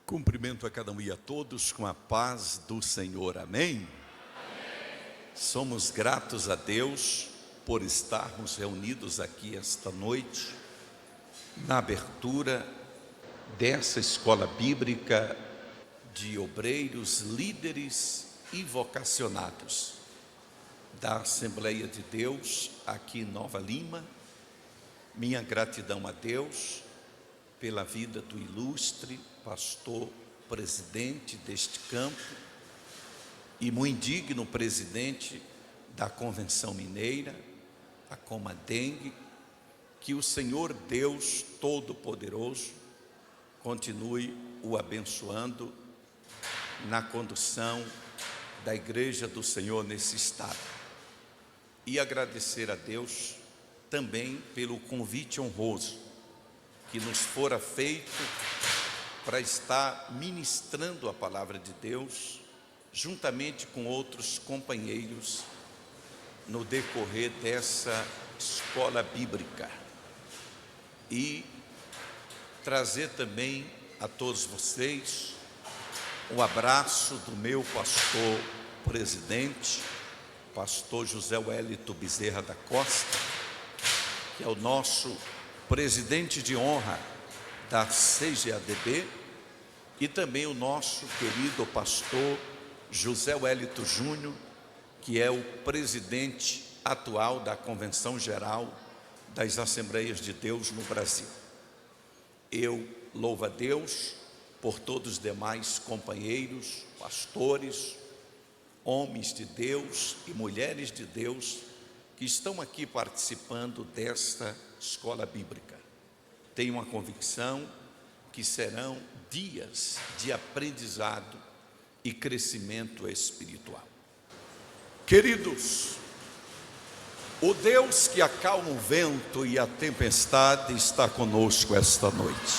Cumprimento a cada um e a todos com a paz do Senhor, amém? Somos gratos a Deus por estarmos reunidos aqui esta noite, na abertura dessa escola bíblica de obreiros, líderes e vocacionados da Assembleia de Deus aqui em Nova Lima. Minha gratidão a Deus pela vida do ilustre pastor presidente deste campo e muito digno presidente da Convenção Mineira, a Comadengue. Que o Senhor Deus Todo-Poderoso continue o abençoando na condução da Igreja do Senhor nesse estado. E agradecer a Deus também pelo convite honroso que nos fora feito para estar ministrando a palavra de Deus, juntamente com outros companheiros, no decorrer dessa escola bíblica. E trazer também a todos vocês um abraço do meu pastor presidente, pastor José Wellington Bezerra da Costa, que é o nosso presidente de honra da CGADB, e também o nosso querido pastor José Wellington Júnior, que é o presidente atual da Convenção Geral das Assembleias de Deus no Brasil. Eu louvo a Deus por todos os demais companheiros, pastores, homens de Deus e mulheres de Deus que estão aqui participando desta escola bíblica. Tenho uma convicção que serão dias de aprendizado e crescimento espiritual. Queridos, o Deus que acalma o vento e a tempestade está conosco esta noite.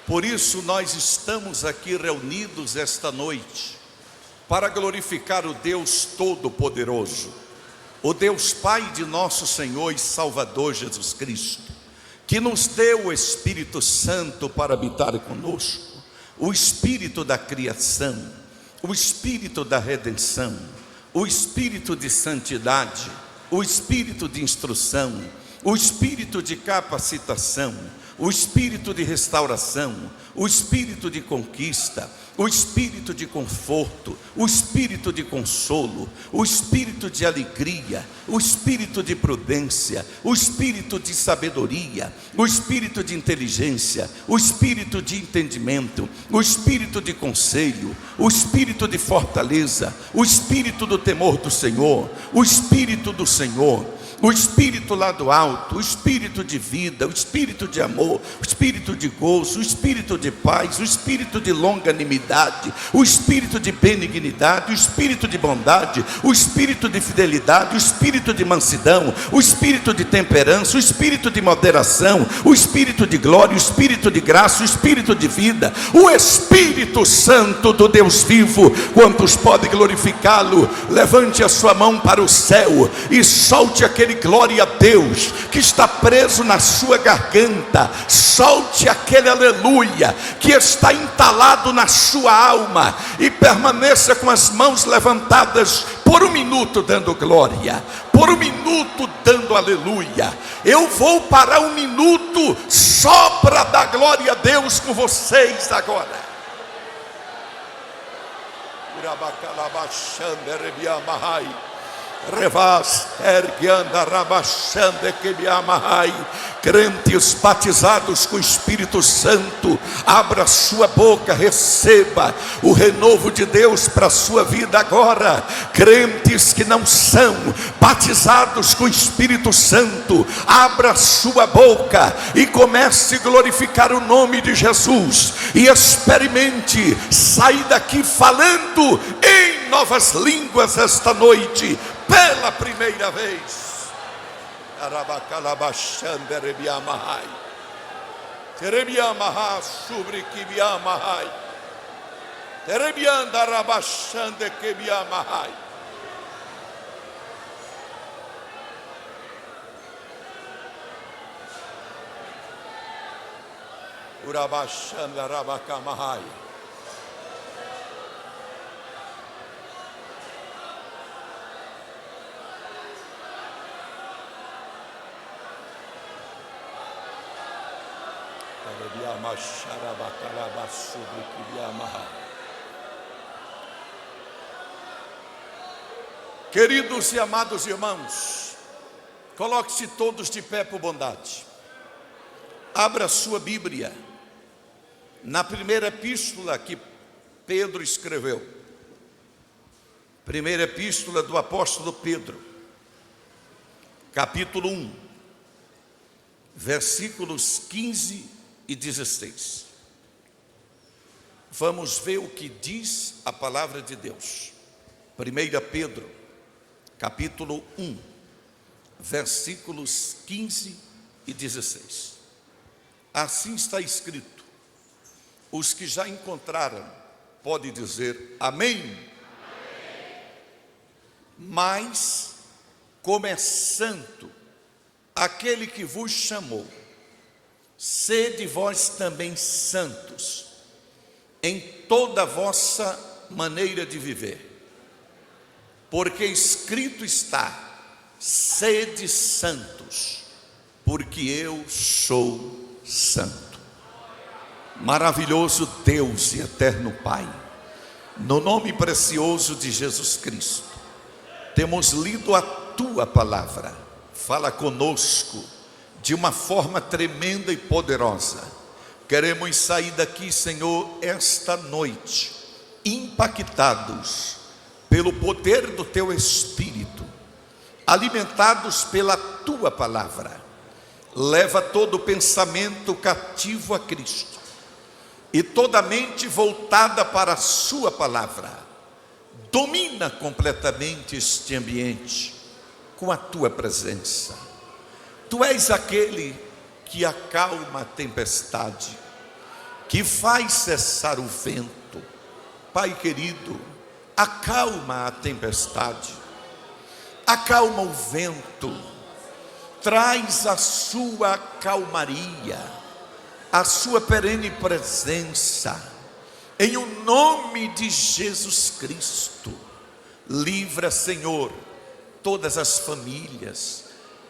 Por isso nós estamos aqui reunidos esta noite para glorificar o Deus Todo-Poderoso, o Deus Pai de nosso Senhor e Salvador Jesus Cristo, que nos deu o Espírito Santo para habitar conosco, o Espírito da criação, o Espírito da redenção, o Espírito de santidade, o Espírito de instrução, o Espírito de capacitação, o Espírito de restauração, o Espírito de conquista, o Espírito de conforto, o Espírito de consolo, o Espírito de alegria, o Espírito de prudência, o Espírito de sabedoria, o Espírito de inteligência, o Espírito de entendimento, o Espírito de conselho, o Espírito de fortaleza, o Espírito do temor do Senhor, o Espírito do Senhor, o Espírito lá do alto, o Espírito de vida, o Espírito de amor, o Espírito de gozo, o Espírito de paz, o Espírito de longanimidade, o Espírito de benignidade, o Espírito de bondade, o Espírito de fidelidade, o Espírito de mansidão, o Espírito de temperança, o Espírito de moderação, o Espírito de glória, o Espírito de graça, o Espírito de vida, o Espírito Santo do Deus vivo. Quantos podem glorificá-lo? Levante a sua mão para o céu e solte aquele glória a Deus que está preso na sua garganta. Solte aquele aleluia que está entalado na sua alma e permaneça com as mãos levantadas por um minuto dando glória, por um minuto dando aleluia. Eu vou parar um minuto só para dar glória a Deus com vocês agora. Revas erguianda rabachande que me amarrai. Crentes batizados com o Espírito Santo, abra sua boca, receba o renovo de Deus para a sua vida agora. Crentes que não são batizados com o Espírito Santo, abra sua boca e comece a glorificar o nome de Jesus e experimente sair daqui falando em novas línguas esta noite pela primeira vez. Arabacalabachande rebiamahai. Terebiamahá sobre kibiamahai. Terebianda rabachande kibiamahai. Urabashanda Rabakamahai. Queridos e amados irmãos, coloque-se todos de pé por bondade. Abra sua Bíblia na primeira epístola que Pedro escreveu. Primeira epístola do apóstolo Pedro, capítulo 1, versículos 15 e 16. Vamos ver o que diz a palavra de Deus. 1 Pedro, capítulo 1, versículos 15 e 16. Assim está escrito. Os que já encontraram, podem dizer amém. Amém. Mas, como é santo aquele que vos chamou, sede vós também santos em toda a vossa maneira de viver. Porque escrito está: sede santos, porque eu sou santo. Maravilhoso Deus e eterno Pai, no nome precioso de Jesus Cristo, temos lido a Tua palavra. Fala conosco de uma forma tremenda e poderosa. Queremos sair daqui, Senhor, esta noite, impactados pelo poder do Teu Espírito, alimentados pela Tua palavra. Leva todo pensamento cativo a Cristo e toda mente voltada para a Sua palavra. Domina completamente este ambiente com a Tua presença. Tu és aquele que acalma a tempestade, que faz cessar o vento. Pai querido, acalma a tempestade, acalma o vento, traz a sua calmaria, a sua perene presença, em o nome de Jesus Cristo. Livra, Senhor, todas as famílias,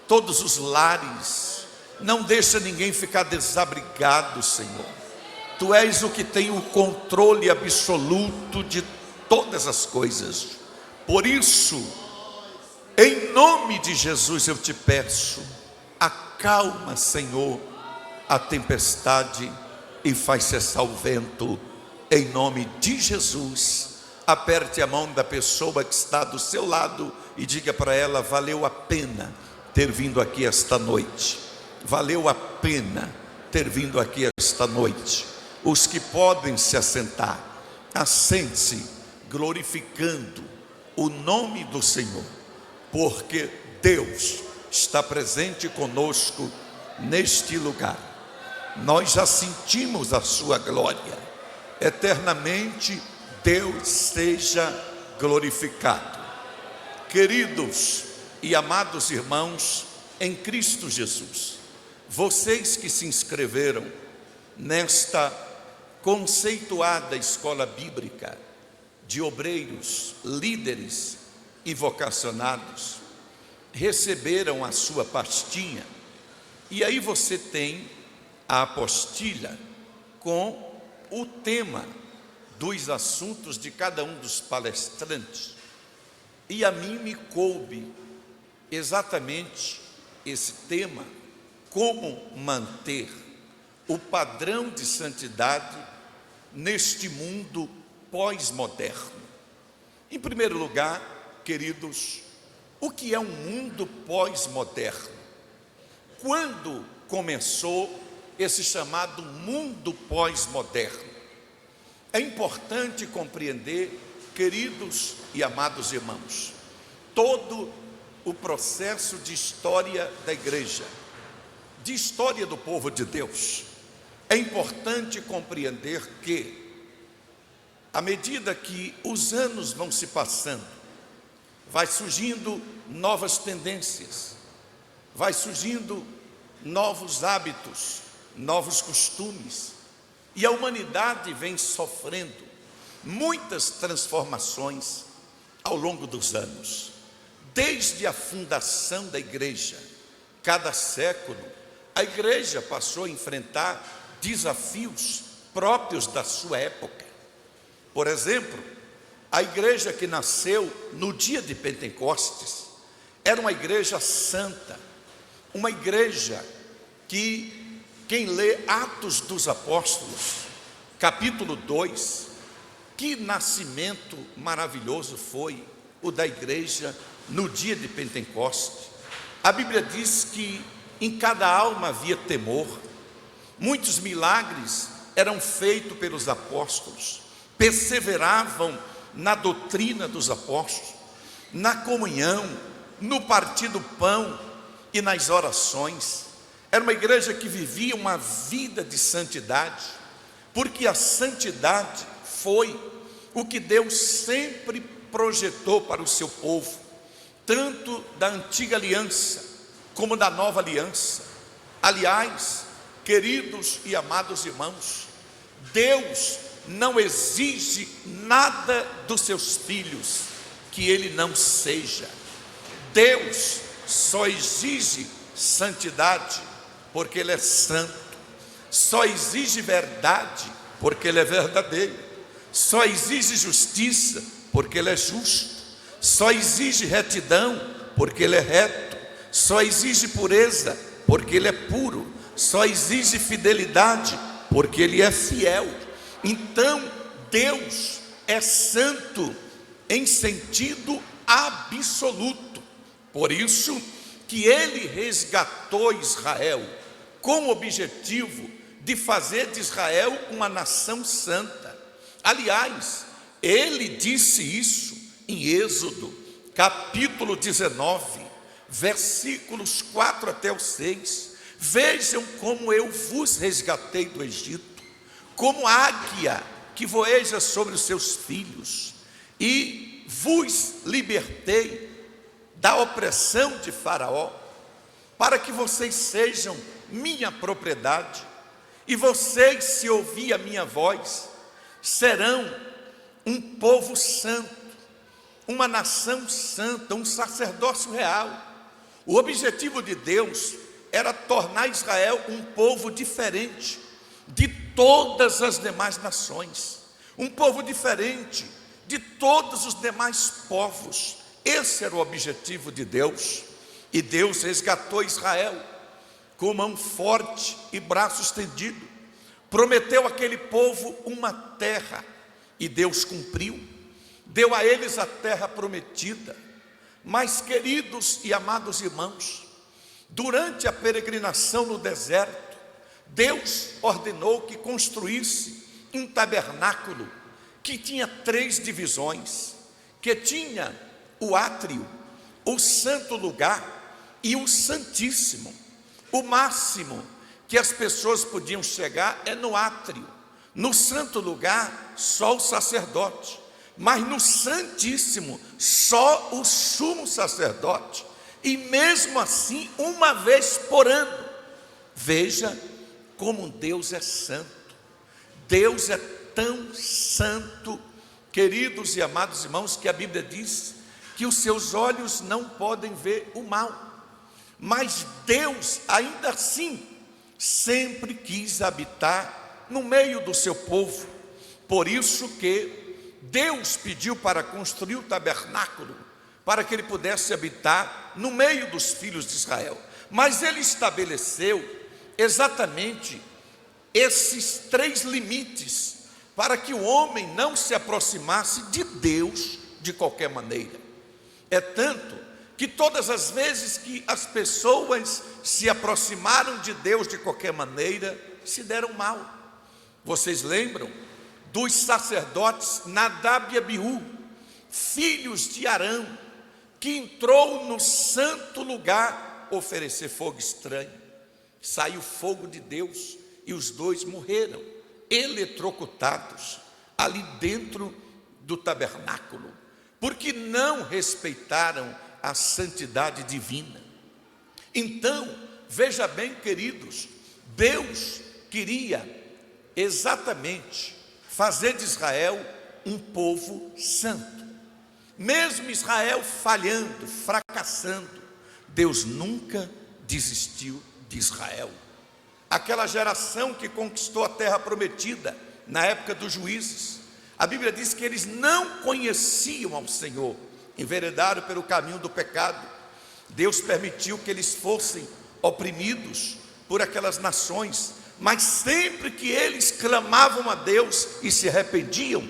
todos os lares, não deixa ninguém ficar desabrigado, Senhor. Tu és o que tem o controle absoluto de todas as coisas. Por isso, em nome de Jesus eu te peço, acalma, Senhor, a tempestade e faz cessar o vento, em nome de Jesus. Aperte a mão da pessoa que está do seu lado e diga para ela: valeu a pena ter vindo aqui esta noite. Valeu a pena ter vindo aqui esta noite. Os que podem se assentar, assente-se, glorificando o nome do Senhor, porque Deus está presente conosco neste lugar. Nós já sentimos a sua glória. Eternamente Deus seja glorificado. Queridos e amados irmãos em Cristo Jesus, vocês que se inscreveram nesta conceituada escola bíblica de obreiros, líderes e vocacionados, receberam a sua pastinha, e aí você tem a apostilha com o tema dos assuntos de cada um dos palestrantes. E a mim me coube exatamente esse tema: como manter o padrão de santidade neste mundo pós-moderno. Em primeiro lugar, queridos, o que é um mundo pós-moderno? Quando começou esse chamado mundo pós-moderno? É importante compreender, queridos e amados irmãos, todo o processo de história da igreja, de história do povo de Deus. É importante compreender que, à medida que os anos vão se passando, vai surgindo novas tendências, vai surgindo novos hábitos, novos costumes, E a humanidade vem sofrendo muitas transformações ao longo dos anos. Desde a fundação da igreja, cada século, a igreja passou a enfrentar desafios próprios da sua época. Por exemplo, a igreja que nasceu no dia de Pentecostes era uma igreja santa, uma igreja que, quem lê Atos dos Apóstolos, capítulo 2, que nascimento maravilhoso foi o da igreja no dia de Pentecostes. A Bíblia diz que em cada alma havia temor, muitos milagres eram feitos pelos apóstolos, perseveravam na doutrina dos apóstolos, na comunhão, no partir do pão e nas orações. Era uma igreja que vivia uma vida de santidade, porque a santidade foi o que Deus sempre projetou para o seu povo, tanto da antiga aliança como da nova aliança. Aliás, queridos e amados irmãos, Deus não exige nada dos seus filhos que Ele não seja. Deus só exige santidade porque Ele é santo, só exige verdade porque Ele é verdadeiro, só exige justiça porque Ele é justo, só exige retidão porque Ele é reto, só exige pureza porque Ele é puro, só exige fidelidade porque Ele é fiel. Então Deus é santo em sentido absoluto. Por isso que Ele resgatou Israel com o objetivo de fazer de Israel uma nação santa. Aliás, Ele disse isso em Êxodo, capítulo 19, versículos 4 até o 6. Vejam como eu vos resgatei do Egito, como águia que voeja sobre os seus filhos, e vos libertei da opressão de Faraó, para que vocês sejam minha propriedade, e vocês, se ouvir a minha voz, serão um povo santo, uma nação santa, um sacerdócio real. O objetivo de Deus era tornar Israel um povo diferente de todas as demais nações, um povo diferente de todos os demais povos. Esse era o objetivo de Deus. E Deus resgatou Israel com mão forte e braço estendido, prometeu àquele povo uma terra, e Deus cumpriu, deu a eles a terra prometida. Mas, queridos e amados irmãos, durante a peregrinação no deserto, Deus ordenou que construísse um tabernáculo que tinha 3 divisões, que tinha o átrio, o santo lugar e o santíssimo. O máximo que as pessoas podiam chegar é no átrio. No santo lugar, só o sacerdote, mas no santíssimo, só o sumo sacerdote, e mesmo assim, uma vez por ano. Veja como Deus é santo. Deus é tão santo, queridos e amados irmãos, que a Bíblia diz que os seus olhos não podem ver o mal. Mas Deus, ainda assim, sempre quis habitar no meio do seu povo. Por isso que Deus pediu para construir o tabernáculo, para que Ele pudesse habitar no meio dos filhos de Israel. Mas Ele estabeleceu exatamente esses 3 limites, para que o homem não se aproximasse de Deus de qualquer maneira. É tanto que todas as vezes que as pessoas se aproximaram de Deus de qualquer maneira, se deram mal. Vocês lembram dos sacerdotes Nadab e Abiú, filhos de Arão, que entrou no santo lugar oferecer fogo estranho? Saiu fogo de Deus e os 2 morreram, eletrocutados, ali dentro do tabernáculo, porque não respeitaram a santidade divina. Então, veja bem, queridos, Deus queria exatamente fazer de Israel um povo santo. Mesmo Israel falhando, fracassando, Deus nunca desistiu de Israel. Aquela geração que conquistou a terra prometida na época dos juízes, a Bíblia diz que eles não conheciam ao Senhor, enveredaram pelo caminho do pecado. Deus permitiu que eles fossem oprimidos por aquelas nações, mas sempre que eles clamavam a Deus e se arrependiam,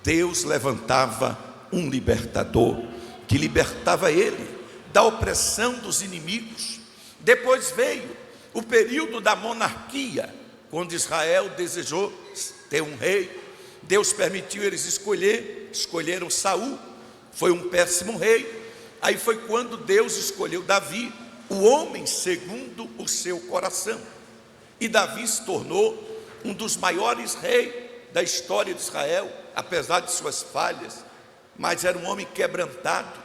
Deus levantava um libertador, que libertava ele da opressão dos inimigos. Depois veio o período da monarquia, quando Israel desejou ter um rei. Deus permitiu eles escolheram Saul, foi um péssimo rei. Aí foi quando Deus escolheu Davi, o homem segundo o seu coração. E Davi se tornou um dos maiores reis da história de Israel, apesar de suas falhas, mas era um homem quebrantado,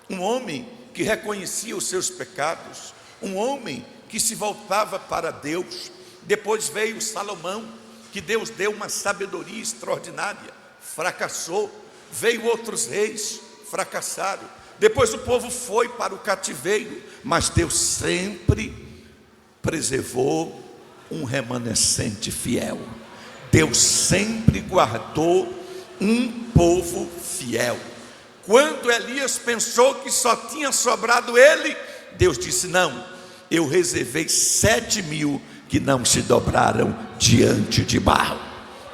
um homem que reconhecia os seus pecados, um homem que se voltava para Deus. Depois veio Salomão, que Deus deu uma sabedoria extraordinária, fracassou. Veio outros reis, fracassaram. Depois o povo foi para o cativeiro, mas Deus sempre preservou um remanescente fiel. Deus sempre guardou um povo fiel. Quando Elias pensou que só tinha sobrado ele, Deus disse: não, eu reservei 7.000 que não se dobraram diante de Baal.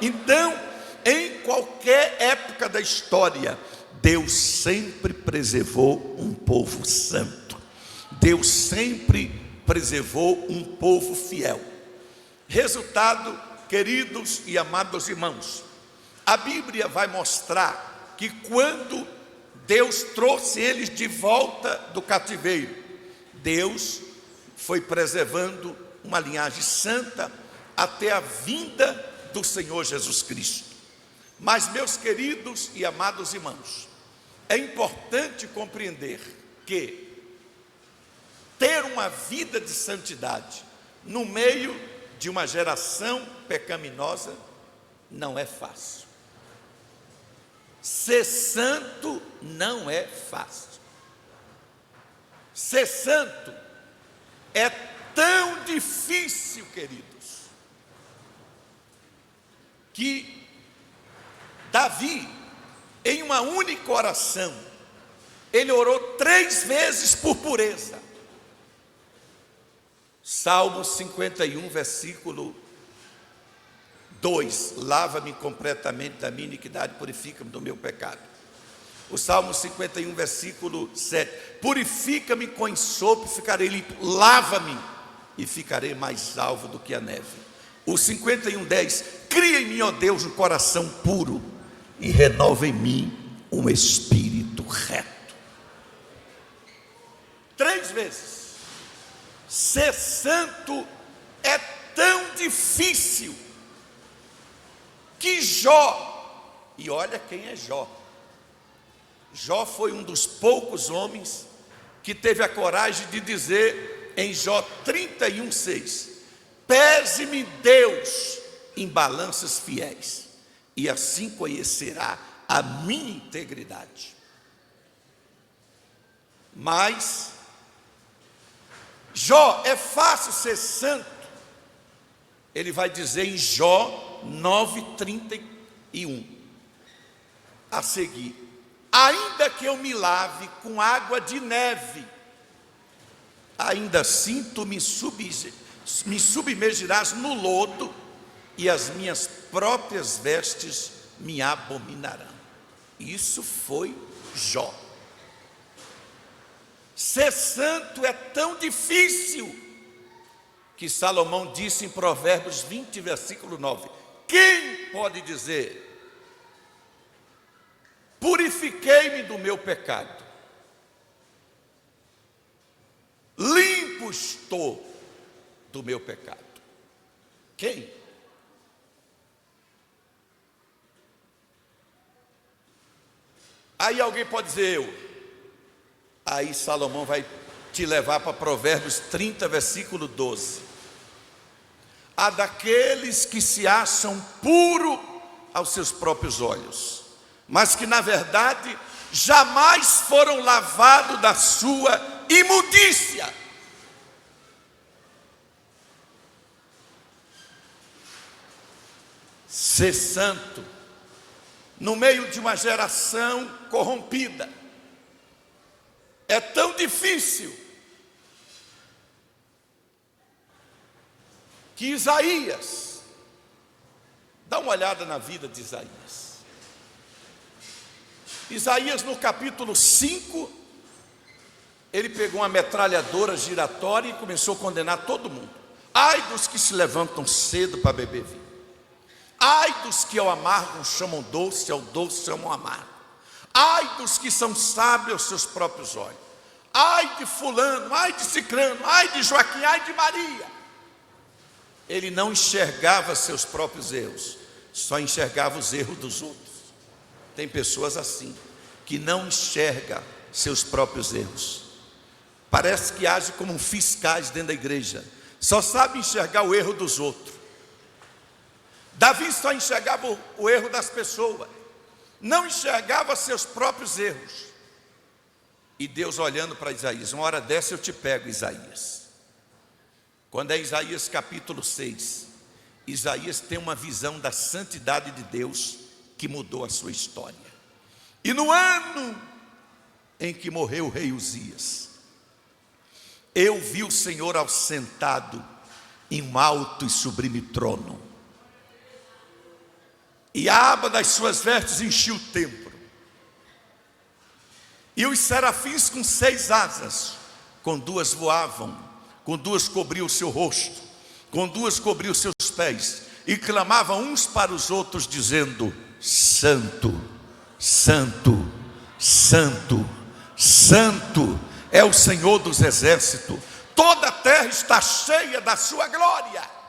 Então, em qualquer época da história, Deus sempre preservou um povo santo. Deus sempre preservou um povo fiel. Resultado, queridos e amados irmãos, a Bíblia vai mostrar que quando Deus trouxe eles de volta do cativeiro, Deus foi preservando uma linhagem santa até a vinda do Senhor Jesus Cristo. Mas, meus queridos e amados irmãos, é importante compreender que ter uma vida de santidade no meio de uma geração pecaminosa não é fácil. Ser santo não é fácil. Ser santo é tão difícil, queridos, que Davi, em uma única oração, ele orou 3 vezes por pureza. Salmo 51, versículo 2: lava-me completamente da minha iniquidade, purifica-me do meu pecado. O Salmo 51, versículo 7: purifica-me com ensopo, ficarei limpo. Lava-me e ficarei mais alvo do que a neve. O 51, 10: cria em mim, ó Deus, um coração puro e renova em mim um espírito reto. 3 vezes. Ser santo é tão difícil que Jó, e olha quem é Jó. Jó foi um dos poucos homens que teve a coragem de dizer em Jó 31:6: pese-me Deus em balanças fiéis, e assim conhecerá a minha integridade. Mas Jó, é fácil ser santo? Ele vai dizer em Jó 9:31 a seguir: ainda que eu me lave com água de neve, ainda assim tu me submergirás no lodo, e as minhas próprias vestes me abominarão. Isso foi Jó. Ser santo é tão difícil que Salomão disse em Provérbios 20, versículo 9: quem pode dizer, purifiquei-me do meu pecado, limpo estou do meu pecado? Quem? Aí alguém pode dizer eu. Aí Salomão vai te levar para Provérbios 30, versículo 12. a daqueles que se acham puros aos seus próprios olhos, mas que na verdade jamais foram lavados da sua imundícia. Ser santo no meio de uma geração corrompida é tão difícil que Isaías, dá uma olhada na vida de Isaías. Isaías, no capítulo 5, ele pegou uma metralhadora giratória e começou a condenar todo mundo. Ai dos que se levantam cedo para beber vinho. Ai dos que ao amargo chamam doce, ao doce chamam amargo. Ai dos que são sábios aos seus próprios olhos. Ai de fulano, ai de cicrano, ai de Joaquim, ai de Maria. Ele não enxergava seus próprios erros, só enxergava os erros dos outros. Tem pessoas assim, que não enxergam seus próprios erros. Parece que agem como fiscais dentro da igreja, só sabe enxergar o erro dos outros. Davi só enxergava o erro das pessoas, não enxergava seus próprios erros. E Deus olhando para Isaías, uma hora dessa eu te pego, Isaías. Quando é Isaías capítulo 6, Isaías tem uma visão da santidade de Deus que mudou a sua história. E no ano em que morreu o rei Uzias, eu vi o Senhor assentado em um alto e sublime trono, e a aba das suas vestes enchia o templo. E os serafins com 6 asas, com 2 voavam, com 2 cobriam o seu rosto, com 2 cobriam os seus pés, e clamavam uns para os outros, dizendo: Santo, Santo, Santo, Santo é o Senhor dos exércitos, toda a terra está cheia da sua glória.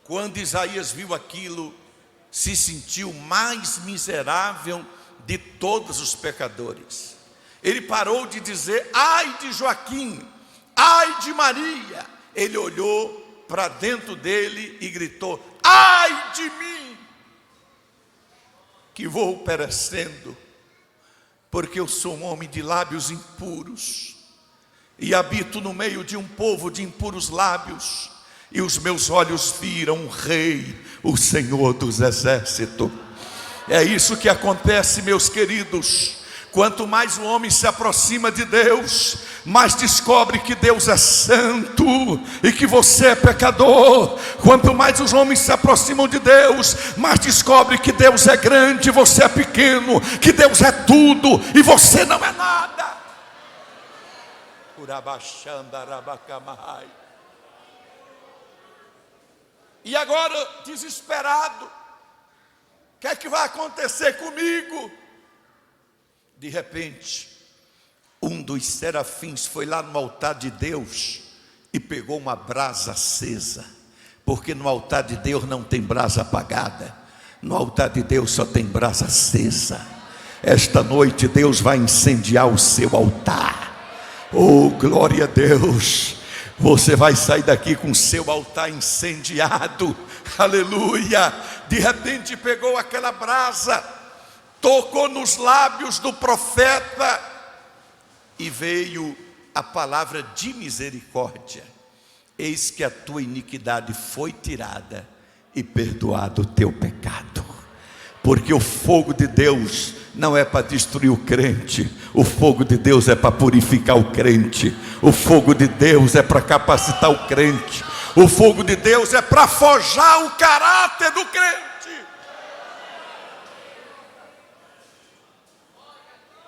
Quando Isaías viu aquilo, se sentiu mais miserável de todos os pecadores. Ele parou de dizer: ai de Joaquim, ai de Maria. Ele olhou para dentro dele e gritou: ai de mim, que vou perecendo, porque eu sou um homem de lábios impuros, e habito no meio de um povo de impuros lábios, e os meus olhos viram o Rei, o Senhor dos exércitos. É isso que acontece, meus queridos. Quanto mais o homem se aproxima de Deus, mais descobre que Deus é santo e que você é pecador. Quanto mais os homens se aproximam de Deus, mais descobre que Deus é grande e você é pequeno, que Deus é tudo e você não é nada. E agora, desesperado, o que é que vai acontecer comigo? De repente, um dos serafins foi lá no altar de Deus e pegou uma brasa acesa, porque no altar de Deus não tem brasa apagada, no altar de Deus só tem brasa acesa. Esta noite Deus vai incendiar o seu altar. Oh, glória a Deus! Você vai sair daqui com o seu altar incendiado, aleluia. De repente pegou aquela brasa, tocou nos lábios do profeta e veio a palavra de misericórdia: eis que a tua iniquidade foi tirada e perdoado o teu pecado. Porque o fogo de Deus não é para destruir o crente, o fogo de Deus é para purificar o crente, o fogo de Deus é para capacitar o crente, o fogo de Deus é para forjar o caráter do crente.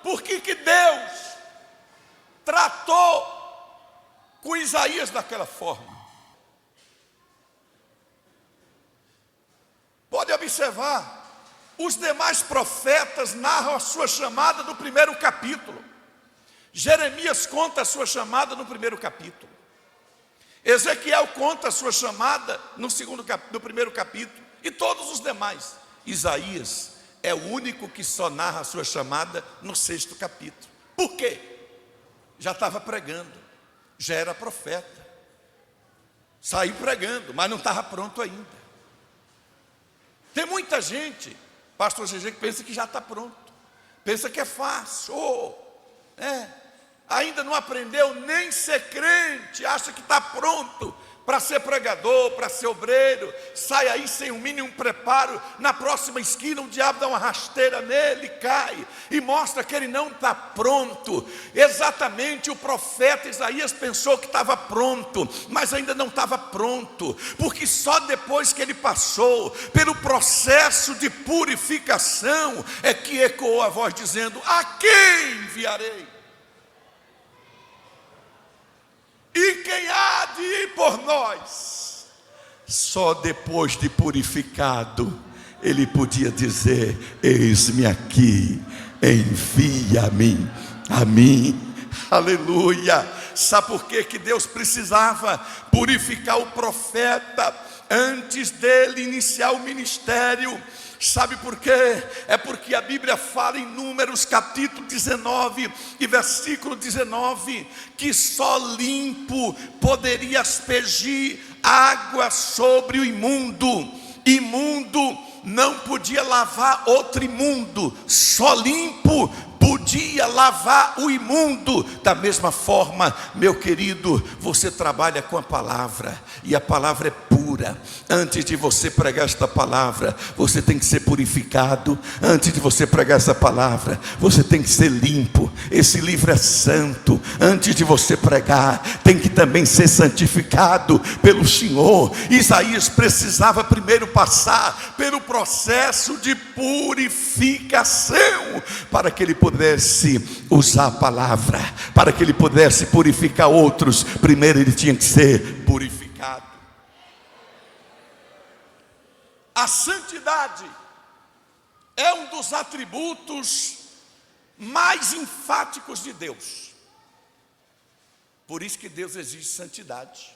Por que Deus tratou com Isaías daquela forma? Pode observar, os demais profetas narram a sua chamada no primeiro capítulo. Jeremias conta a sua chamada no primeiro capítulo. Ezequiel conta a sua chamada no primeiro capítulo. E todos os demais. Isaías é o único que só narra a sua chamada no 6º capítulo. Por quê? Já estava pregando, já era profeta. Saí pregando, mas não estava pronto ainda. Tem muita gente, pastor GG, que pensa que já está pronto. Pensa que é fácil. Ainda não aprendeu nem ser crente, acha que está pronto para ser pregador, para ser obreiro. Sai aí sem o mínimo preparo. Na próxima esquina o diabo dá uma rasteira nele, cai e mostra que ele não está pronto. Exatamente, o profeta Isaías pensou que estava pronto, mas ainda não estava pronto, porque só depois que ele passou pelo processo de purificação é que ecoou a voz dizendo: a quem enviarei? E quem há de ir por nós? Só depois de purificado, ele podia dizer: eis-me aqui, envia-me a mim. Aleluia. Sabe por que Deus precisava purificar o profeta antes dele iniciar o ministério? Sabe por quê? É porque a Bíblia fala em Números capítulo 19 e versículo 19 que só limpo poderia aspergir água sobre o imundo. Imundo não podia lavar outro imundo, só limpo podia lavar o imundo. Da mesma forma, meu querido, você trabalha com a palavra, e a palavra é pura. Antes de você pregar esta palavra, você tem que ser purificado. Antes de você pregar essa palavra, você tem que ser limpo. Esse livro é santo. Antes de você pregar, tem que também ser santificado pelo Senhor. Isaías precisava primeiro passar pelo processo de purificação, para que ele pudesse usar a palavra, para que ele pudesse purificar outros. Primeiro ele tinha que ser purificado. A santidade é um dos atributos mais enfáticos de Deus. Por isso que Deus exige santidade.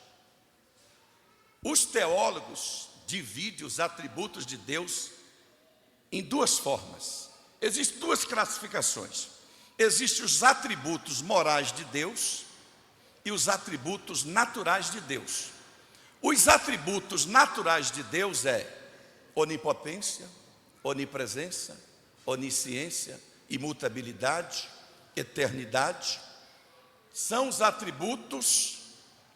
Os teólogos dividem os atributos de Deus em duas formas. Existem duas classificações. Existem os atributos morais de Deus e os atributos naturais de Deus. Os atributos naturais de Deus é onipotência, onipresença, onisciência, imutabilidade, eternidade. São os atributos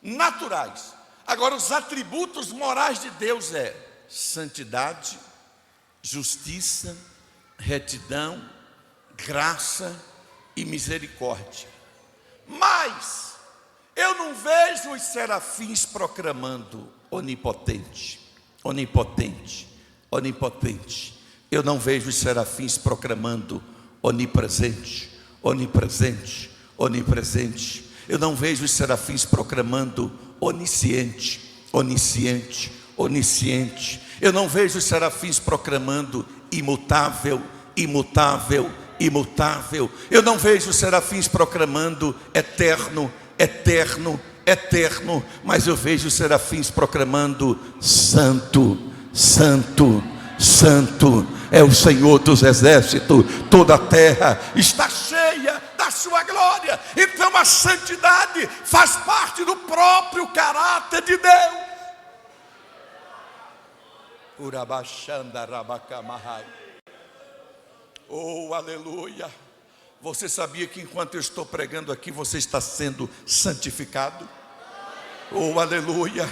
naturais. Agora, os atributos morais de Deus é santidade, justiça, retidão, graça e misericórdia. Mas eu não vejo os serafins proclamando onipotente, onipotente, onipotente. Eu não vejo os serafins proclamando onipresente, onipresente, onipresente. Eu não vejo os serafins proclamando onisciente, onisciente, onisciente. Eu não vejo os serafins proclamando imutável, imutável, imutável. Eu não vejo os serafins proclamando eterno, eterno, eterno. Mas eu vejo os serafins proclamando santo, santo, santo é o Senhor dos exércitos. Toda a terra está cheia da sua glória. Então a santidade faz parte do próprio caráter de Deus. Oh, aleluia. Você sabia que enquanto eu estou pregando aqui, você está sendo santificado? Oh, aleluia.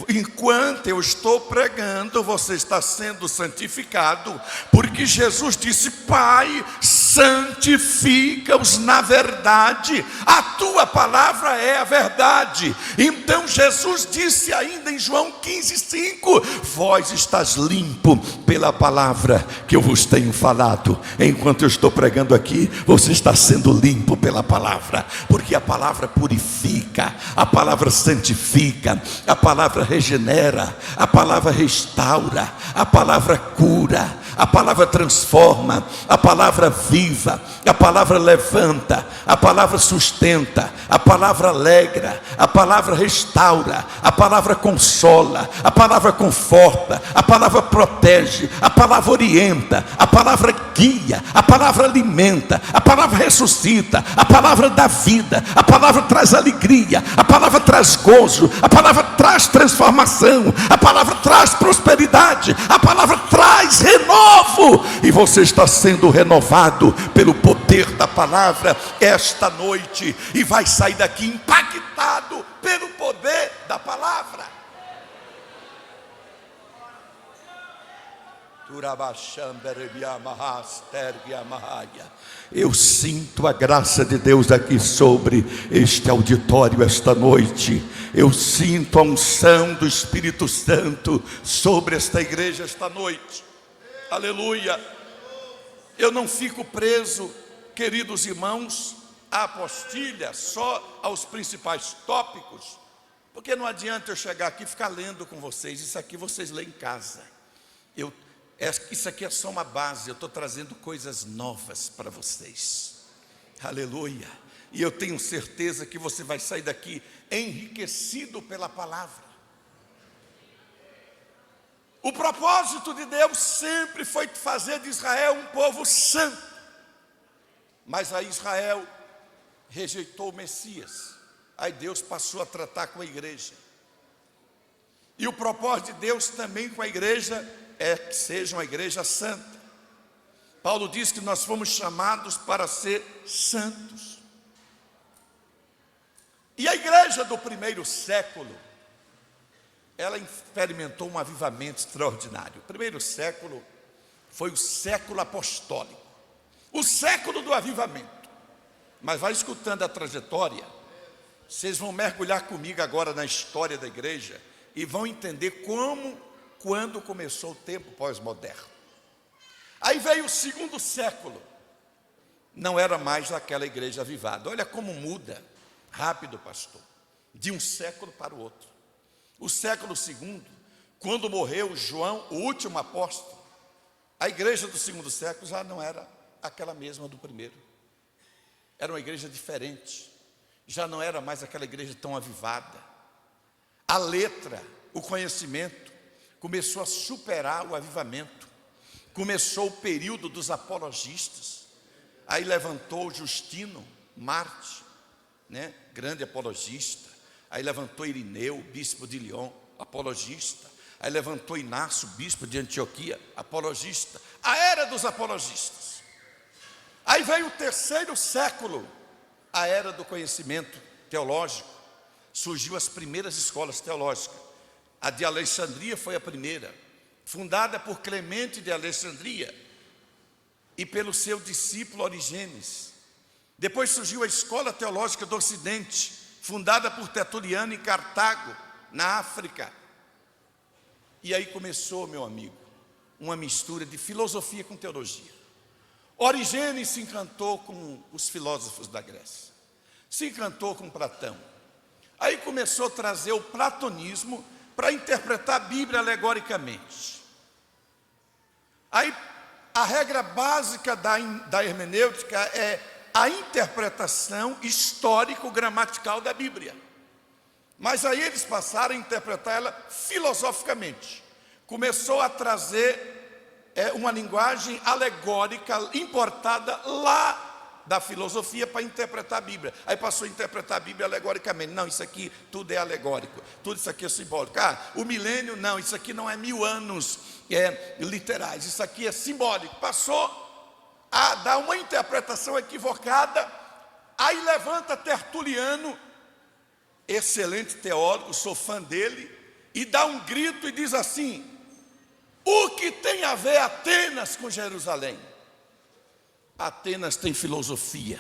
Enquanto eu estou pregando, você está sendo santificado, porque Jesus disse: Pai, santifica-os na verdade, a tua palavra é a verdade. Então Jesus disse ainda em João 15:5: vós estás limpo pela palavra que eu vos tenho falado. Enquanto eu estou pregando aqui, você está sendo limpo pela palavra, porque a palavra purifica, a palavra santifica, a palavra regenera, a palavra restaura, a palavra cura, a palavra transforma, a palavra viva, a palavra levanta, a palavra sustenta, a palavra alegra, a palavra restaura, a palavra consola, a palavra conforta, a palavra protege, a palavra orienta, a palavra guia, a palavra alimenta, a palavra ressuscita, a palavra dá vida, a palavra traz alegria, a palavra traz gozo, a palavra traz transformação, a palavra traz prosperidade, a palavra traz renovo, e você está sendo renovado pelo poder da palavra esta noite, e vai sair daqui impactado pelo poder da palavra. Eu sinto a graça de Deus aqui sobre este auditório esta noite. Eu sinto a unção do Espírito Santo sobre esta igreja esta noite. Aleluia. Eu não fico preso, queridos irmãos, à apostilha, só aos principais tópicos, porque não adianta eu chegar aqui e ficar lendo com vocês. Isso aqui vocês lêem em casa. Isso aqui é só uma base. Eu estou trazendo coisas novas para vocês. Aleluia. E eu tenho certeza que você vai sair daqui enriquecido pela palavra. O propósito de Deus sempre foi fazer de Israel um povo santo. Mas aí Israel rejeitou o Messias. Aí Deus passou a tratar com a igreja. E o propósito de Deus também com a igreja é que seja uma igreja santa. Paulo diz que nós fomos chamados para ser santos. E a igreja do primeiro século, ela experimentou um avivamento extraordinário. O primeiro século foi o século apostólico, o século do avivamento. Mas vai escutando a trajetória, vocês vão mergulhar comigo agora na história da igreja e vão entender quando começou o tempo pós-moderno. Aí veio o segundo século, não era mais aquela igreja avivada. Olha como muda rápido, pastor, de um século para o outro. O século segundo, quando morreu João, o último apóstolo, a igreja do segundo século já não era aquela mesma do primeiro. Era uma igreja diferente, já não era mais aquela igreja tão avivada. A letra, o conhecimento começou a superar o avivamento. Começou o período dos apologistas. Aí levantou Justino Marte, né? Grande apologista. Aí levantou Irineu, bispo de Lyon, apologista. Aí levantou Inácio, bispo de Antioquia, apologista. A era dos apologistas. Aí veio o terceiro século, a era do conhecimento teológico. Surgiu as primeiras escolas teológicas. A de Alexandria foi a primeira, fundada por Clemente de Alexandria e pelo seu discípulo Origenes. Depois surgiu a Escola Teológica do Ocidente, fundada por Tertuliano em Cartago, na África. E aí começou, meu amigo, uma mistura de filosofia com teologia. Origenes se encantou com os filósofos da Grécia, se encantou com Platão. Aí começou a trazer o platonismo para interpretar a Bíblia alegoricamente. Aí a regra básica da hermenêutica é a interpretação histórico-gramatical da Bíblia. Mas aí eles passaram a interpretar ela filosoficamente. Começou a trazer uma linguagem alegórica importada lá da filosofia para interpretar a Bíblia. Aí passou a interpretar a Bíblia alegoricamente. Não, isso aqui tudo é alegórico, tudo isso aqui é simbólico. O milênio, não, isso aqui não é 1000 anos literais, isso aqui é simbólico. Passou a dar uma interpretação equivocada. Aí levanta Tertuliano, excelente teólogo, sou fã dele, e dá um grito e diz assim: o que tem a ver Atenas com Jerusalém? Atenas tem filosofia,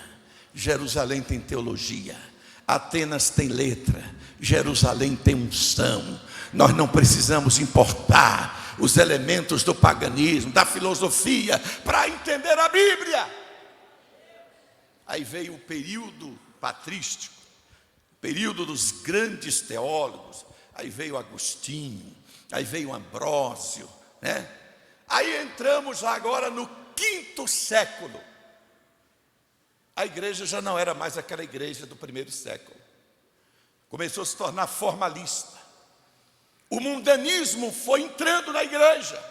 Jerusalém tem teologia. Atenas tem letra, Jerusalém tem unção. Nós não precisamos importar os elementos do paganismo, da filosofia, para entender a Bíblia. Aí veio o período patrístico, período dos grandes teólogos. Aí veio Agostinho, aí veio Ambrósio, né? Aí entramos agora no 5º século. A igreja já não era mais aquela igreja do 1º século. Começou a se tornar formalista. O mundanismo foi entrando na igreja.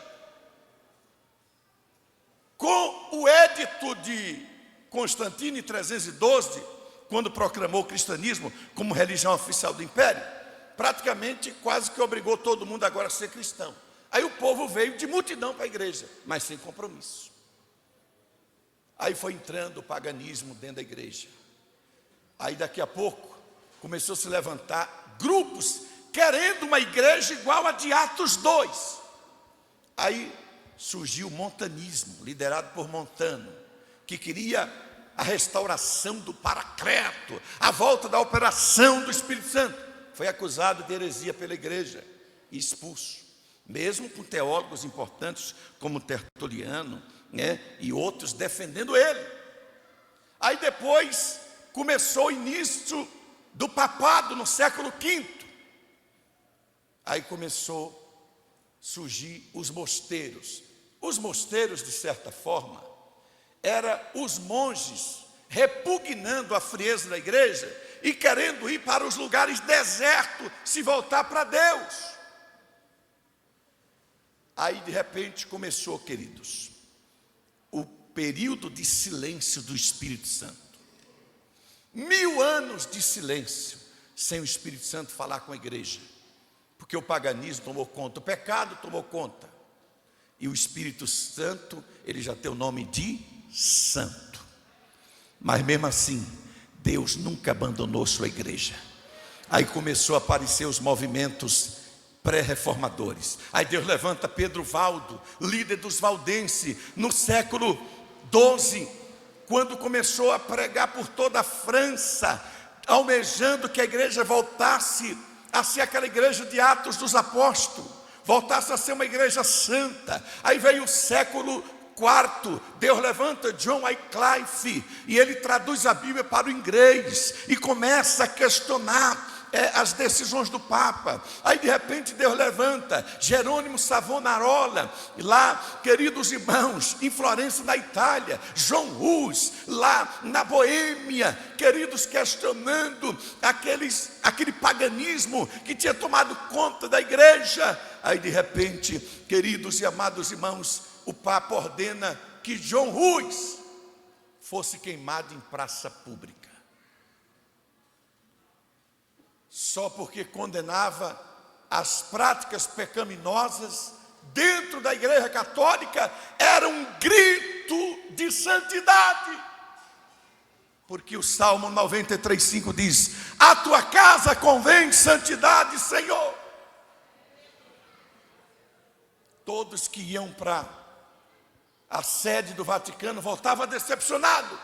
Com o edito de Constantino em 312, quando proclamou o cristianismo como religião oficial do império, praticamente quase que obrigou todo mundo agora a ser cristão. Aí o povo veio de multidão para a igreja, mas sem compromisso. Aí foi entrando o paganismo dentro da igreja. Aí daqui a pouco começou a se levantar grupos querendo uma igreja igual a de Atos 2. Aí surgiu o montanismo, liderado por Montano, que queria a restauração do Paracleto, a volta da operação do Espírito Santo. Foi acusado de heresia pela igreja e expulso, mesmo com teólogos importantes como Tertuliano, e outros defendendo ele. Aí depois começou o início do papado no século V. Aí começou a surgir os mosteiros. Os mosteiros, de certa forma, eram os monges repugnando a frieza da igreja e querendo ir para os lugares desertos, se voltar para Deus. Aí de repente começou, queridos, o período de silêncio do Espírito Santo. 1000 anos de silêncio sem o Espírito Santo falar com a igreja, porque o paganismo tomou conta, o pecado tomou conta, e o Espírito Santo, ele já tem o nome de Santo. Mas mesmo assim, Deus nunca abandonou sua igreja. Aí começou a aparecer os movimentos pré-reformadores. Aí Deus levanta Pedro Valdo, líder dos valdenses, no século XII, quando começou a pregar por toda a França, almejando que a igreja voltasse a ser aquela igreja de Atos dos Apóstolos, voltasse a ser uma igreja santa. Aí veio o século IV, Deus levanta John Wycliffe, e ele traduz a Bíblia para o inglês, e começa a questionar as decisões do Papa. Aí de repente Deus levanta Jerônimo Savonarola, lá, queridos irmãos, em Florença, na Itália, João Hus, lá na Boêmia, queridos, questionando aquele paganismo que tinha tomado conta da igreja. Aí de repente, queridos e amados irmãos, o Papa ordena que João Hus fosse queimado em praça pública, só porque condenava as práticas pecaminosas dentro da igreja católica. Era um grito de santidade, porque o Salmo 93:5 diz: a tua casa convém santidade, Senhor. Todos que iam para a sede do Vaticano voltavam decepcionados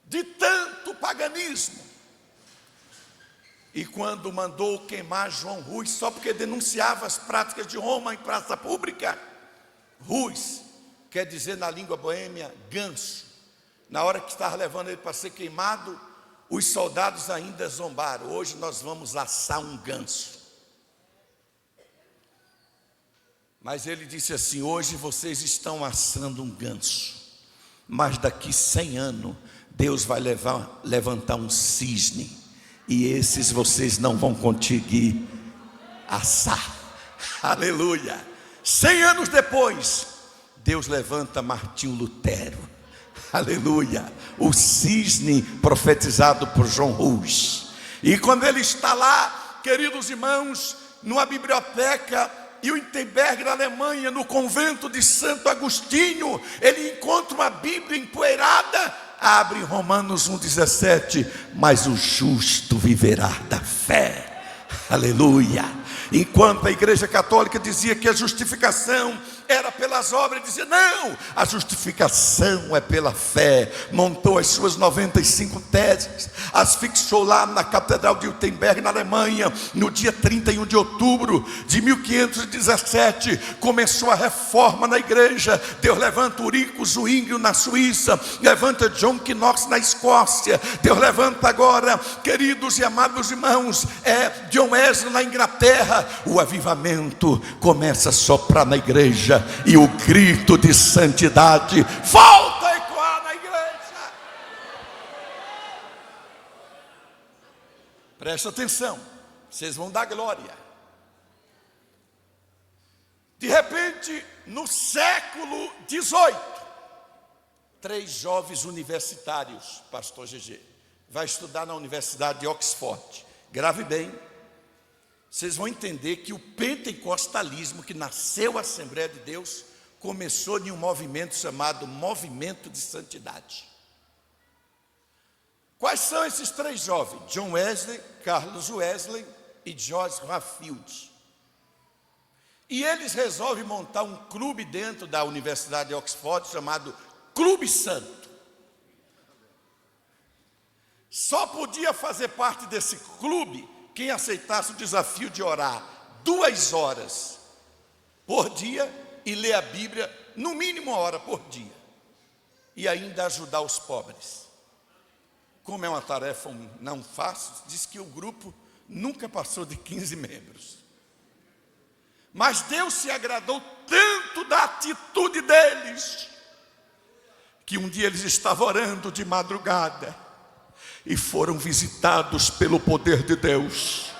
de tanto paganismo. E quando mandou queimar João Hus, só porque denunciava as práticas de Roma em praça pública, Hus quer dizer na língua boêmia ganso. Na hora que estava levando ele para ser queimado, os soldados ainda zombaram: hoje nós vamos assar um ganso. Mas ele disse assim: hoje vocês estão assando um ganso, mas daqui 100 anos Deus vai levantar um cisne, e esses vocês não vão conseguir assar. Aleluia. 100 anos depois, Deus levanta Martinho Lutero. Aleluia. O cisne profetizado por João Hus. E quando ele está lá, queridos irmãos, numa biblioteca em Wittenberg, na Alemanha, no convento de Santo Agostinho, ele encontra uma Bíblia empoeirada. Abre Romanos 1,17, mas o justo viverá da fé. Aleluia. Enquanto a igreja católica dizia que a justificação era pelas obras, dizia: não, a justificação é pela fé. Montou as suas 95 teses, as fixou lá na Catedral de Wittenberg, na Alemanha, no dia 31 de outubro de 1517. Começou a reforma na igreja. Deus levanta Eurico Zwingli na Suíça, levanta John Knox na Escócia. Deus levanta agora, queridos e amados irmãos, John Wesley na Inglaterra. O avivamento começa a soprar na igreja, e o grito de santidade volta a ecoar na igreja. Presta atenção, vocês vão dar glória. De repente, no século 18, 3 jovens universitários, pastor GG, vai estudar na Universidade de Oxford. Grave bem, vocês vão entender que o pentecostalismo, que nasceu a Assembleia de Deus, começou em um movimento chamado Movimento de Santidade. Quais são esses 3 jovens? John Wesley, Carlos Wesley e George Whitefield. E eles resolvem montar um clube dentro da Universidade de Oxford chamado Clube Santo. Só podia fazer parte desse clube quem aceitasse o desafio de orar 2 horas por dia e ler a Bíblia no mínimo 1 hora por dia, e ainda ajudar os pobres. Como é uma tarefa não fácil, diz que o grupo nunca passou de 15 membros. Mas Deus se agradou tanto da atitude deles, que um dia eles estavam orando de madrugada e foram visitados pelo poder de Deus,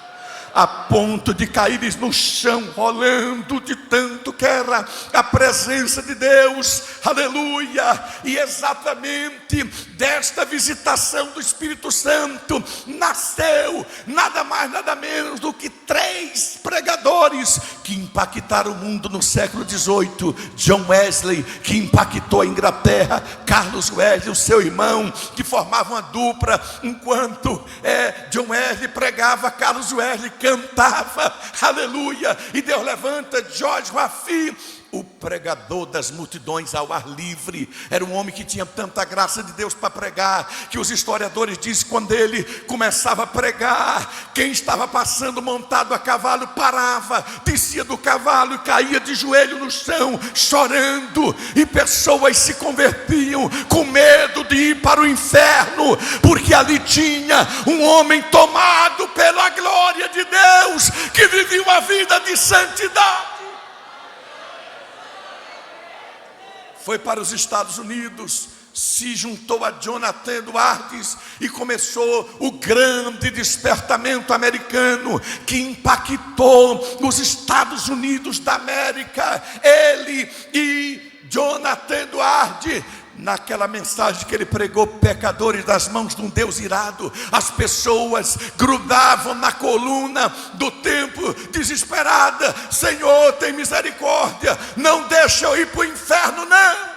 a ponto de caírem no chão, rolando de tanto que era a presença de Deus, aleluia. E exatamente desta visitação do Espírito Santo nasceu nada mais, nada menos do que 3 pregadores que impactaram o mundo no século 18. John Wesley, que impactou a Inglaterra; Carlos Wesley, o seu irmão, que formavam uma dupla. Enquanto John Wesley pregava, Carlos Wesley cantava, aleluia. E Deus levanta George Whitefield, o pregador das multidões ao ar livre. Era um homem que tinha tanta graça de Deus para pregar, que os historiadores dizem que quando ele começava a pregar, quem estava passando montado a cavalo parava, descia do cavalo e caía de joelho no chão, chorando. E pessoas se convertiam com medo de ir para o inferno, porque ali tinha um homem tomado pela glória de Deus, que vivia uma vida de santidade. Foi para os Estados Unidos, se juntou a Jonathan Edwards e começou o grande despertamento americano, que impactou os Estados Unidos da América. Ele e Jonathan Edwards, naquela mensagem que ele pregou, pecadores das mãos de um Deus irado, as pessoas grudavam na coluna do templo, desesperada: Senhor, tem misericórdia, não deixa eu ir para o inferno, não.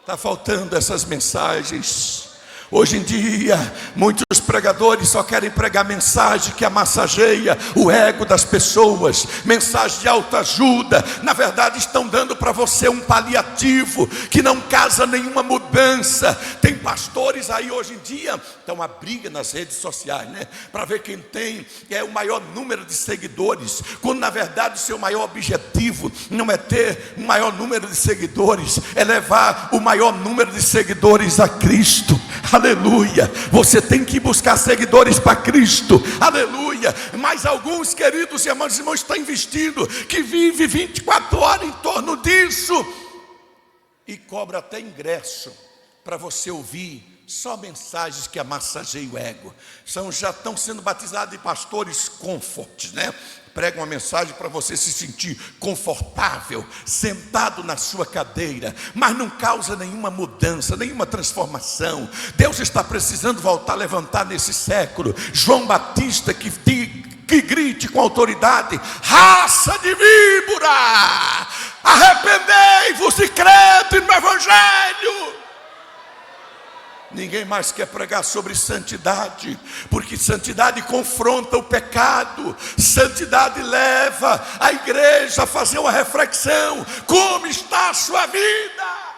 Está faltando essas mensagens. Hoje em dia, muitos pregadores só querem pregar mensagem que massageia o ego das pessoas, mensagem de autoajuda. Na verdade, estão dando para você um paliativo que não causa nenhuma mudança. Tem pastores aí hoje em dia, então uma briga nas redes sociais, né? Para ver quem tem o maior número de seguidores, quando na verdade o seu maior objetivo não é ter o maior número de seguidores, é levar o maior número de seguidores a Cristo. Aleluia. Você tem que buscar seguidores para Cristo, aleluia. Mas alguns, queridos e amados irmãos, estão investindo, que vive 24 horas em torno disso, e cobra até ingresso para você ouvir só mensagens que amassageiam o ego. Já estão sendo batizados de pastores comfort, né? Prega uma mensagem para você se sentir confortável, sentado na sua cadeira, mas não causa nenhuma mudança, nenhuma transformação. Deus está precisando voltar a levantar nesse século João Batista, que grite com autoridade: raça de víbora, arrependei-vos e crede no Evangelho. Ninguém mais quer pregar sobre santidade, porque santidade confronta o pecado, santidade leva a igreja a fazer uma reflexão: como está a sua vida?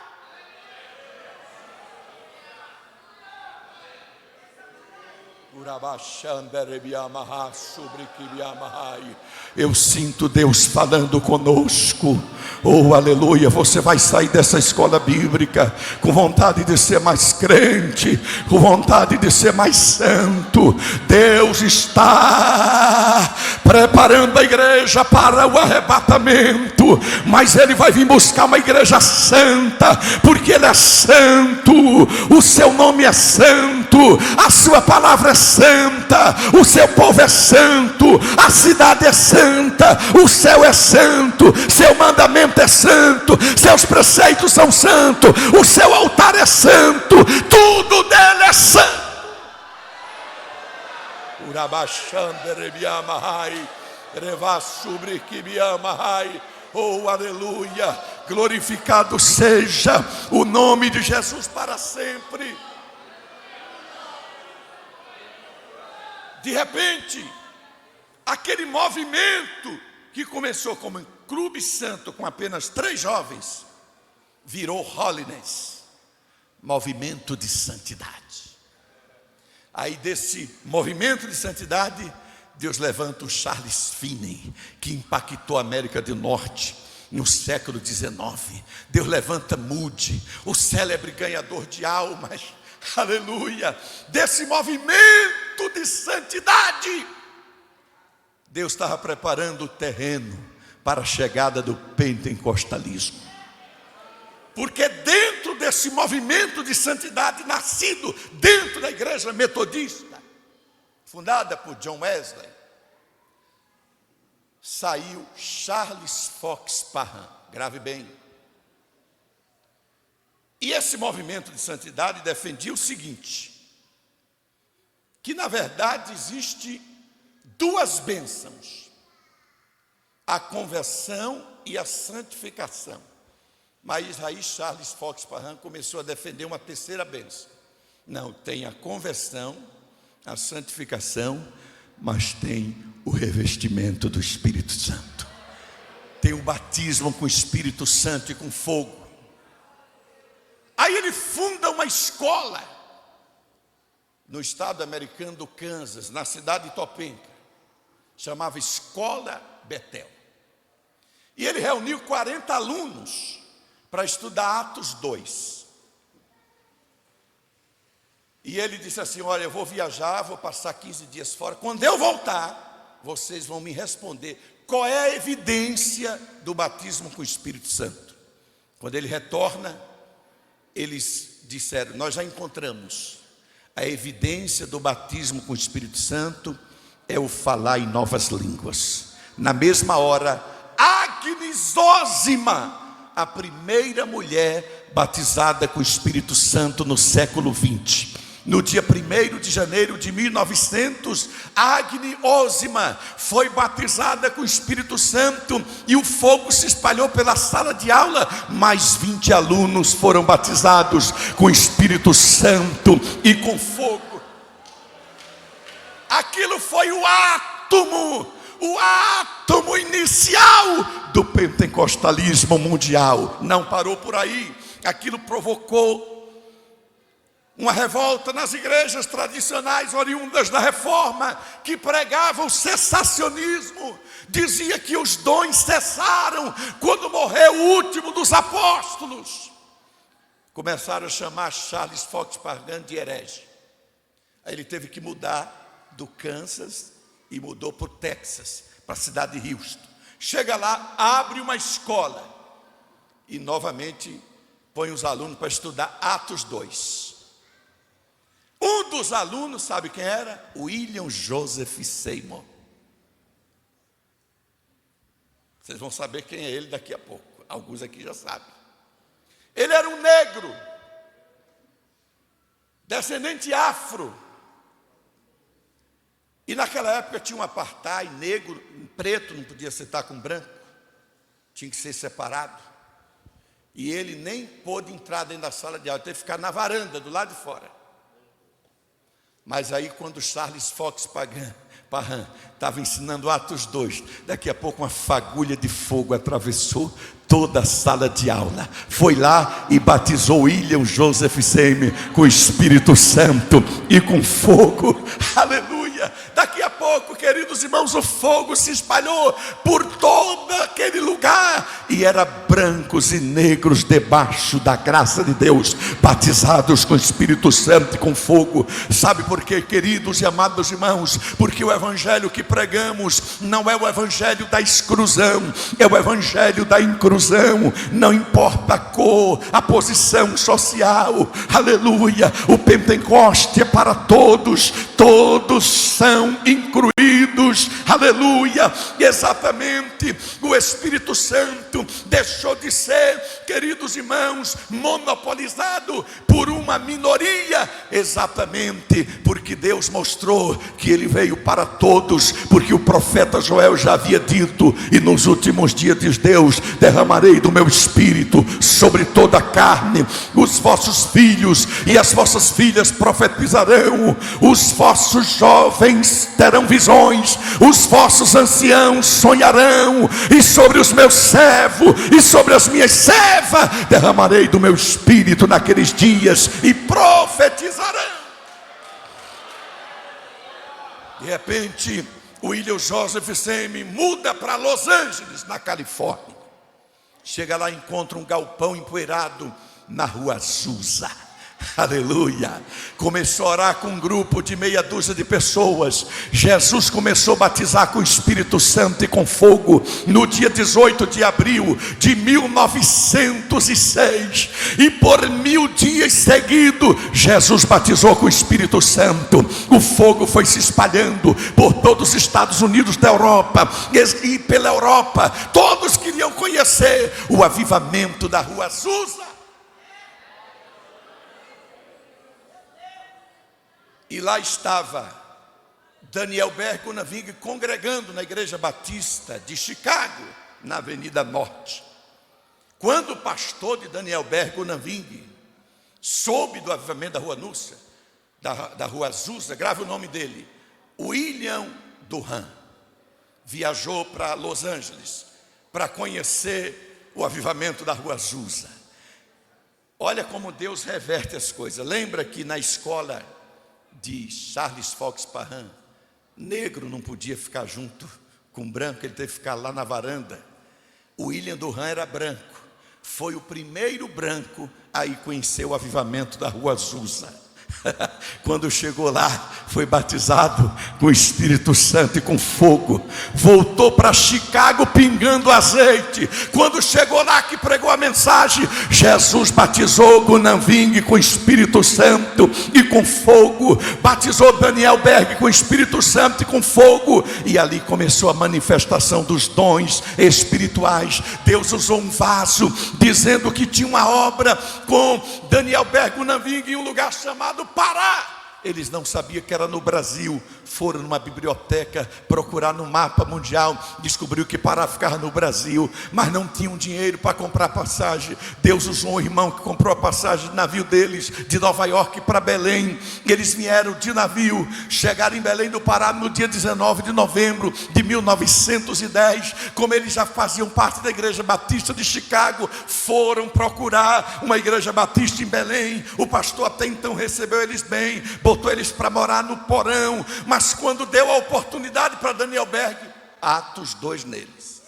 Eu sinto Deus falando conosco. Oh, aleluia. Você vai sair dessa escola bíblica com vontade de ser mais crente, com vontade de ser mais santo. Deus está preparando a igreja para o arrebatamento, mas Ele vai vir buscar uma igreja santa, porque Ele é santo, o seu nome é santo, a sua palavra é santa, o seu povo é santo, a cidade é santa, o céu é santo, seu mandamento é santo, seus preceitos são santos, o seu altar é santo, tudo dele é santo. Oh, aleluia, glorificado seja o nome de Jesus para sempre. De repente, aquele movimento que começou como um clube santo com apenas 3 jovens, virou holiness, movimento de santidade. Aí desse movimento de santidade, Deus levanta o Charles Finney, que impactou a América do Norte no século XIX. Deus levanta Moody, o célebre ganhador de almas, aleluia, desse movimento de santidade. Deus estava preparando o terreno para a chegada do pentecostalismo, porque dentro desse movimento de santidade, nascido dentro da igreja metodista, fundada por John Wesley, saiu Charles Fox Parham, grave bem. E esse movimento de santidade defendia o seguinte: que na verdade existe 2 bênçãos, a conversão e a santificação. Mas aí Charles Fox Parham começou a defender uma 3ª bênção. Não, tem a conversão, a santificação, mas tem o revestimento do Espírito Santo. Tem o batismo com o Espírito Santo e com fogo. Aí ele funda uma escola no estado americano do Kansas, na cidade de Topeka, chamava Escola Betel. E ele reuniu 40 alunos para estudar Atos 2. E ele disse assim: olha, eu vou viajar, vou passar 15 dias fora. Quando eu voltar, vocês vão me responder qual é a evidência do batismo com o Espírito Santo. Quando ele retorna, eles disseram: nós já encontramos. A evidência do batismo com o Espírito Santo é o falar em novas línguas. Na mesma hora, Agnes Ósima, a primeira mulher batizada com o Espírito Santo no século XX. No dia 1º de janeiro de 1900, Agnes Ósima foi batizada com o Espírito Santo e o fogo se espalhou pela sala de aula. Mais 20 alunos foram batizados com o Espírito Santo e com fogo. Aquilo foi o átomo inicial do pentecostalismo mundial. Não parou por aí. Aquilo provocou uma revolta nas igrejas tradicionais oriundas da Reforma, que pregavam o cessacionismo. Dizia que os dons cessaram quando morreu o último dos apóstolos. Começaram a chamar Charles Fox Parham de herege. Aí ele teve que mudar do Kansas e mudou para o Texas, para a cidade de Houston. Chega lá, abre uma escola e novamente põe os alunos para estudar Atos 2. Um dos alunos, sabe quem era? William Joseph Seymour. Vocês vão saber quem é ele daqui a pouco. Alguns aqui já sabem. Ele era um negro, descendente afro. E naquela época tinha um apartheid, negro, preto não podia sentar com branco. Tinha que ser separado. E ele nem pôde entrar dentro da sala de aula, teve que ficar na varanda, do lado de fora. Mas aí quando Charles Fox Parham estava ensinando Atos 2, daqui a pouco uma fagulha de fogo atravessou toda a sala de aula, foi lá e batizou William Joseph Seymour com o Espírito Santo e com fogo. Aleluia! Daqui a pouco, queridos irmãos, o fogo se espalhou por todo aquele lugar, e era brancos e negros debaixo da graça de Deus, batizados com o Espírito Santo e com fogo. Sabe por quê, queridos e amados irmãos? Porque o evangelho que pregamos não é o evangelho da exclusão, é o evangelho da inclusão. Não importa a cor, a posição social, aleluia. O Pentecoste é para todos, todos são incluídos, aleluia. Exatamente, o Espírito Santo deixou de ser, queridos irmãos, monopolizado por uma minoria, exatamente porque Deus mostrou que Ele veio para todos, porque o profeta Joel já havia dito: e nos últimos dias diz Deus, derramarei do meu Espírito sobre toda a carne, os vossos filhos e as vossas filhas profetizarão, os vossos jovens terão visões, os vossos anciãos sonharão, e sobre os meus servos e sobre as minhas servas derramarei do meu Espírito naqueles dias, e profetizarão. De repente, William Joseph Seymour muda para Los Angeles, na Califórnia. Chega lá e encontra um galpão empoeirado na rua Azusa. Aleluia. Começou a orar com um grupo de meia dúzia de pessoas. Jesus começou a batizar com o Espírito Santo e com fogo no dia 18 de abril de 1906. E por 1000 dias seguidos, Jesus batizou com o Espírito Santo. O fogo foi se espalhando por todos os Estados Unidos da Europa, e pela Europa todos queriam conhecer o avivamento da rua Azusa. E lá estava Daniel Berg Unaving congregando na Igreja Batista de Chicago, na Avenida Norte. Quando o pastor de Daniel Berg Unaving soube do avivamento da Rua Núcia, da Rua Azusa, grave o nome dele, William Durham, viajou para Los Angeles para conhecer o avivamento da Rua Azusa. Olha como Deus reverte as coisas. Lembra que na escola de Charles Fox Parham, negro não podia ficar junto com branco, ele teve que ficar lá na varanda. O William Durham era branco, foi o primeiro branco a ir conhecer o avivamento da Rua Azusa. Quando chegou lá, foi batizado com o Espírito Santo e com fogo. Voltou para Chicago pingando azeite. Quando chegou lá que pregou a mensagem, Jesus batizou Unaving com o Espírito Santo e com fogo. Batizou Daniel Berg com o Espírito Santo e com fogo. E ali começou a manifestação dos dons espirituais. Deus usou um vaso, dizendo que tinha uma obra com Daniel Berg Unaving em um lugar chamado Pará. Eles não sabiam que era no Brasil. Foram numa biblioteca procurar no mapa mundial, descobriu que Pará ficava no Brasil, mas não tinham dinheiro para comprar passagem. Deus usou um irmão que comprou a passagem de navio deles, de Nova York para Belém. Eles vieram de navio, chegaram em Belém do Pará no dia 19 de novembro de 1910. Como eles já faziam parte da Igreja Batista de Chicago, foram procurar uma Igreja Batista em Belém. O pastor até então recebeu eles bem, botou eles para morar no porão, mas quando deu a oportunidade para Daniel Berg, Atos 2 neles.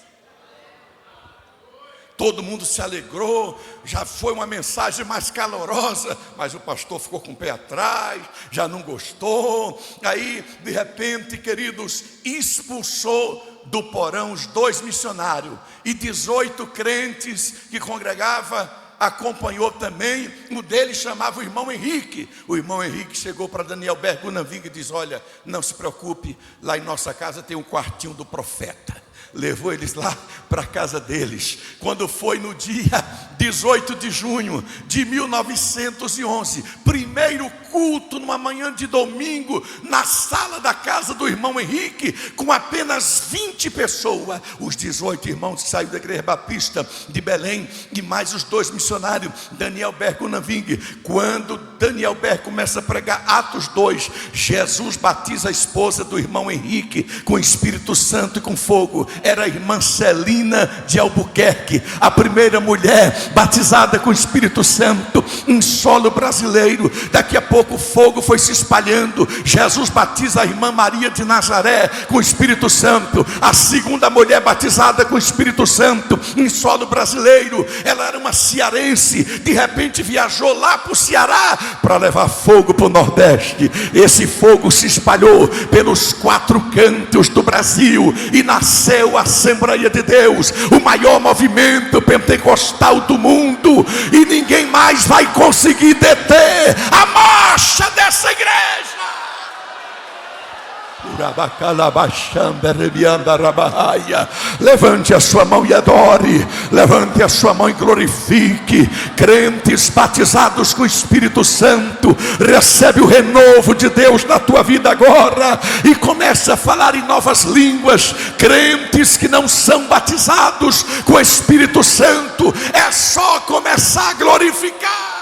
Todo mundo se alegrou, já foi uma mensagem mais calorosa, mas o pastor ficou com o pé atrás, já não gostou. Aí, de repente, queridos, expulsou do porão os 2 missionários e 18 crentes que congregavam. Acompanhou também, um deles chamava o irmão Henrique. O irmão Henrique chegou para Daniel Berg Unaving e diz: olha, não se preocupe, lá em nossa casa tem um quartinho do profeta. Levou eles lá para a casa deles. Quando foi no dia 18 de junho de 1911, primeiro culto numa manhã de domingo, na sala da casa casa do irmão Henrique com apenas 20 pessoas. Os 18 irmãos que saíram da igreja batista de Belém e mais os 2 missionários, Daniel Berg e Unaving. Quando Daniel Berg começa a pregar Atos 2, Jesus batiza a esposa do irmão Henrique com o Espírito Santo e com fogo. Era a irmã Celina de Albuquerque, a primeira mulher batizada com o Espírito Santo em solo brasileiro. Daqui a pouco o fogo foi se espalhando. Jesus batiza a irmã Maria de Nazaré com o Espírito Santo, a segunda mulher batizada com o Espírito Santo em solo brasileiro. Ela era uma cearense, de repente viajou lá para o Ceará para levar fogo para o Nordeste. Esse fogo se espalhou pelos 4 cantos do Brasil e nasceu a Assembleia de Deus, o maior movimento pentecostal do mundo, e ninguém mais vai conseguir deter a marcha dessa igreja. Levante a sua mão e adore. Levante a sua mão e glorifique. Crentes batizados com o Espírito Santo, recebe o renovo de Deus na tua vida agora e começa a falar em novas línguas. Crentes que não são batizados com o Espírito Santo, é só começar a glorificar.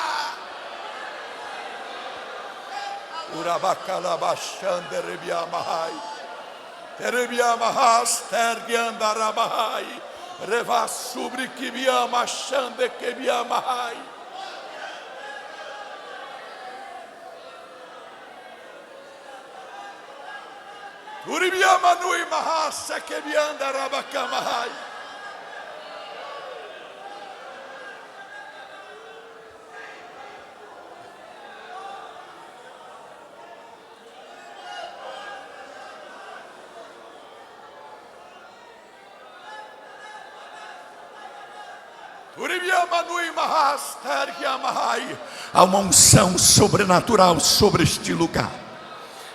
Há uma unção sobrenatural sobre este lugar.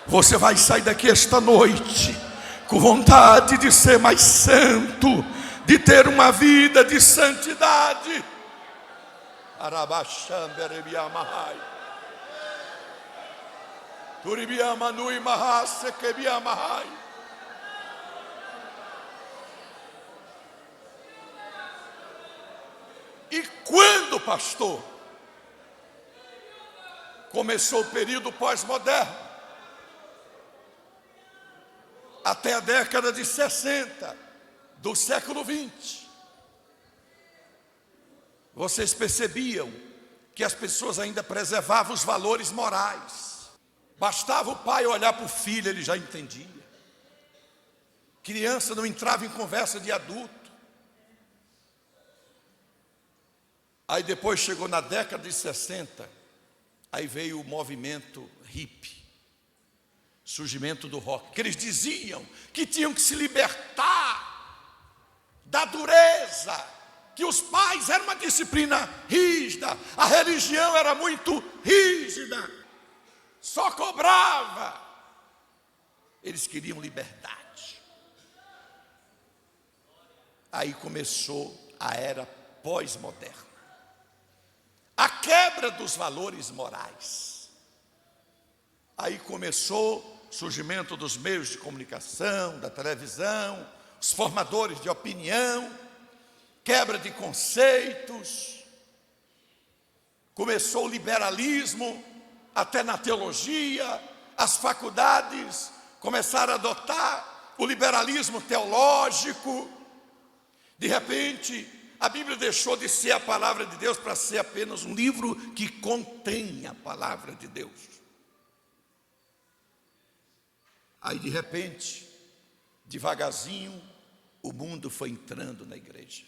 Você vai sair daqui esta noite com vontade de ser mais santo, de ter uma vida de santidade. E quando, pastor, começou o período pós-moderno, até a década de 60 do século 20, vocês percebiam que as pessoas ainda preservavam os valores morais. Bastava o pai olhar para o filho, ele já entendia. Criança não entrava em conversa de adulto. Aí depois chegou na década de 60, aí veio o movimento hippie, surgimento do rock, que eles diziam que tinham que se libertar da dureza, que os pais eram uma disciplina rígida, a religião era muito rígida, só cobrava. Eles queriam liberdade. Aí começou a era pós-moderna. A quebra dos valores morais. Aí começou o surgimento dos meios de comunicação, da televisão, os formadores de opinião, quebra de conceitos. Começou o liberalismo, até na teologia, as faculdades começaram a adotar o liberalismo teológico. De repente, a Bíblia deixou de ser a palavra de Deus para ser apenas um livro que contém a palavra de Deus. Aí de repente, devagarzinho, o mundo foi entrando na igreja.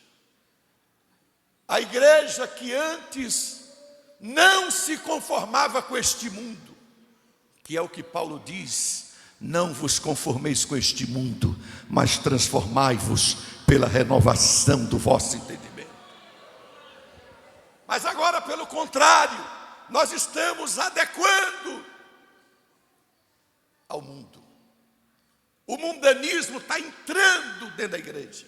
A igreja que antes não se conformava com este mundo, que é o que Paulo diz: não vos conformeis com este mundo, mas transformai-vos pela renovação do vosso entendimento. Mas agora, pelo contrário, nós estamos adequando ao mundo. O mundanismo está entrando dentro da igreja.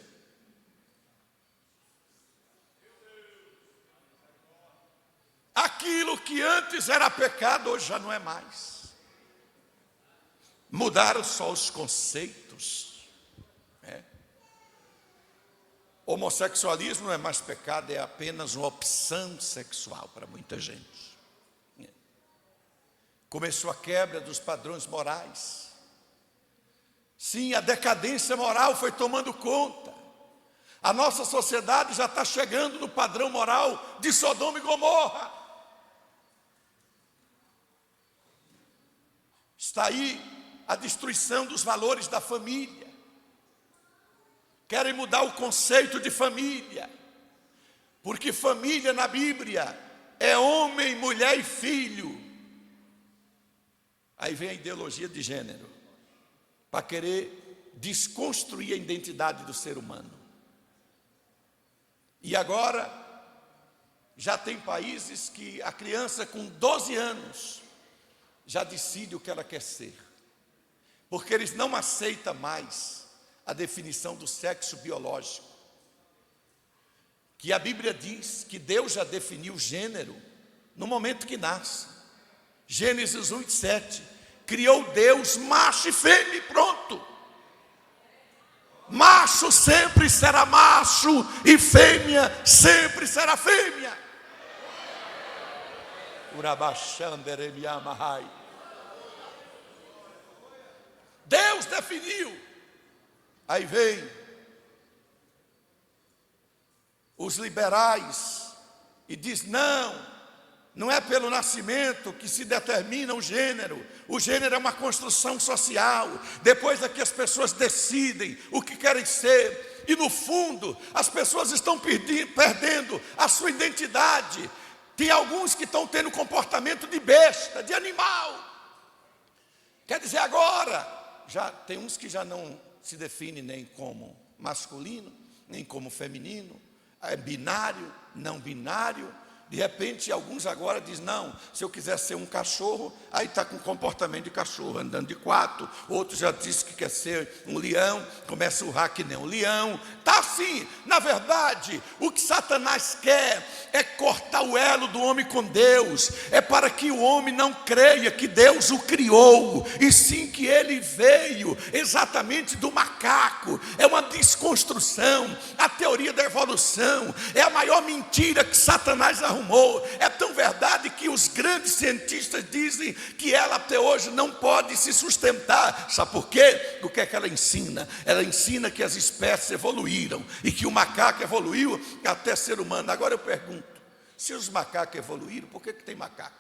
Aquilo que antes era pecado, hoje já não é mais. Mudaram só os conceitos, né? Homossexualismo não é mais pecado, é apenas uma opção sexual para muita gente. Começou a quebra dos padrões morais. Sim, a decadência moral foi tomando conta. A nossa sociedade já está chegando no padrão moral de Sodoma e Gomorra. Está aí a destruição dos valores da família. Querem mudar o conceito de família, porque família na Bíblia é homem, mulher e filho. Aí vem a ideologia de gênero, para querer desconstruir a identidade do ser humano. E agora, já tem países que a criança com 12 anos já decide o que ela quer ser, porque eles não aceitam mais a definição do sexo biológico, que a Bíblia diz que Deus já definiu o gênero no momento que nasce. Gênesis 1:7, criou Deus macho e fêmea e pronto. Macho sempre será macho e fêmea sempre será fêmea. Deus definiu. Aí vem os liberais e diz: não é pelo nascimento que se determina o gênero é uma construção social, depois é que as pessoas decidem o que querem ser, e no fundo as pessoas estão perdendo a sua identidade. Tem alguns que estão tendo comportamento de besta, de animal. Quer dizer, agora, já tem uns que já não se definem nem como masculino, nem como feminino, é binário, não binário. De repente, alguns agora dizem: não, se eu quiser ser um cachorro, aí está com comportamento de cachorro, andando de 4. Outros já disse que quer ser um leão, começa a urrar que nem um leão. Está assim. Na verdade, o que Satanás quer é cortar o elo do homem com Deus. É para que o homem não creia que Deus o criou, e sim que ele veio exatamente do macaco. É uma desconstrução. A teoria da evolução é a maior mentira que Satanás arrumou. É tão verdade que os grandes cientistas dizem que ela até hoje não pode se sustentar. Sabe por quê? O que é que ela ensina? Ela ensina que as espécies evoluíram e que o macaco evoluiu até ser humano. Agora eu pergunto, se os macacos evoluíram, por que tem macaco?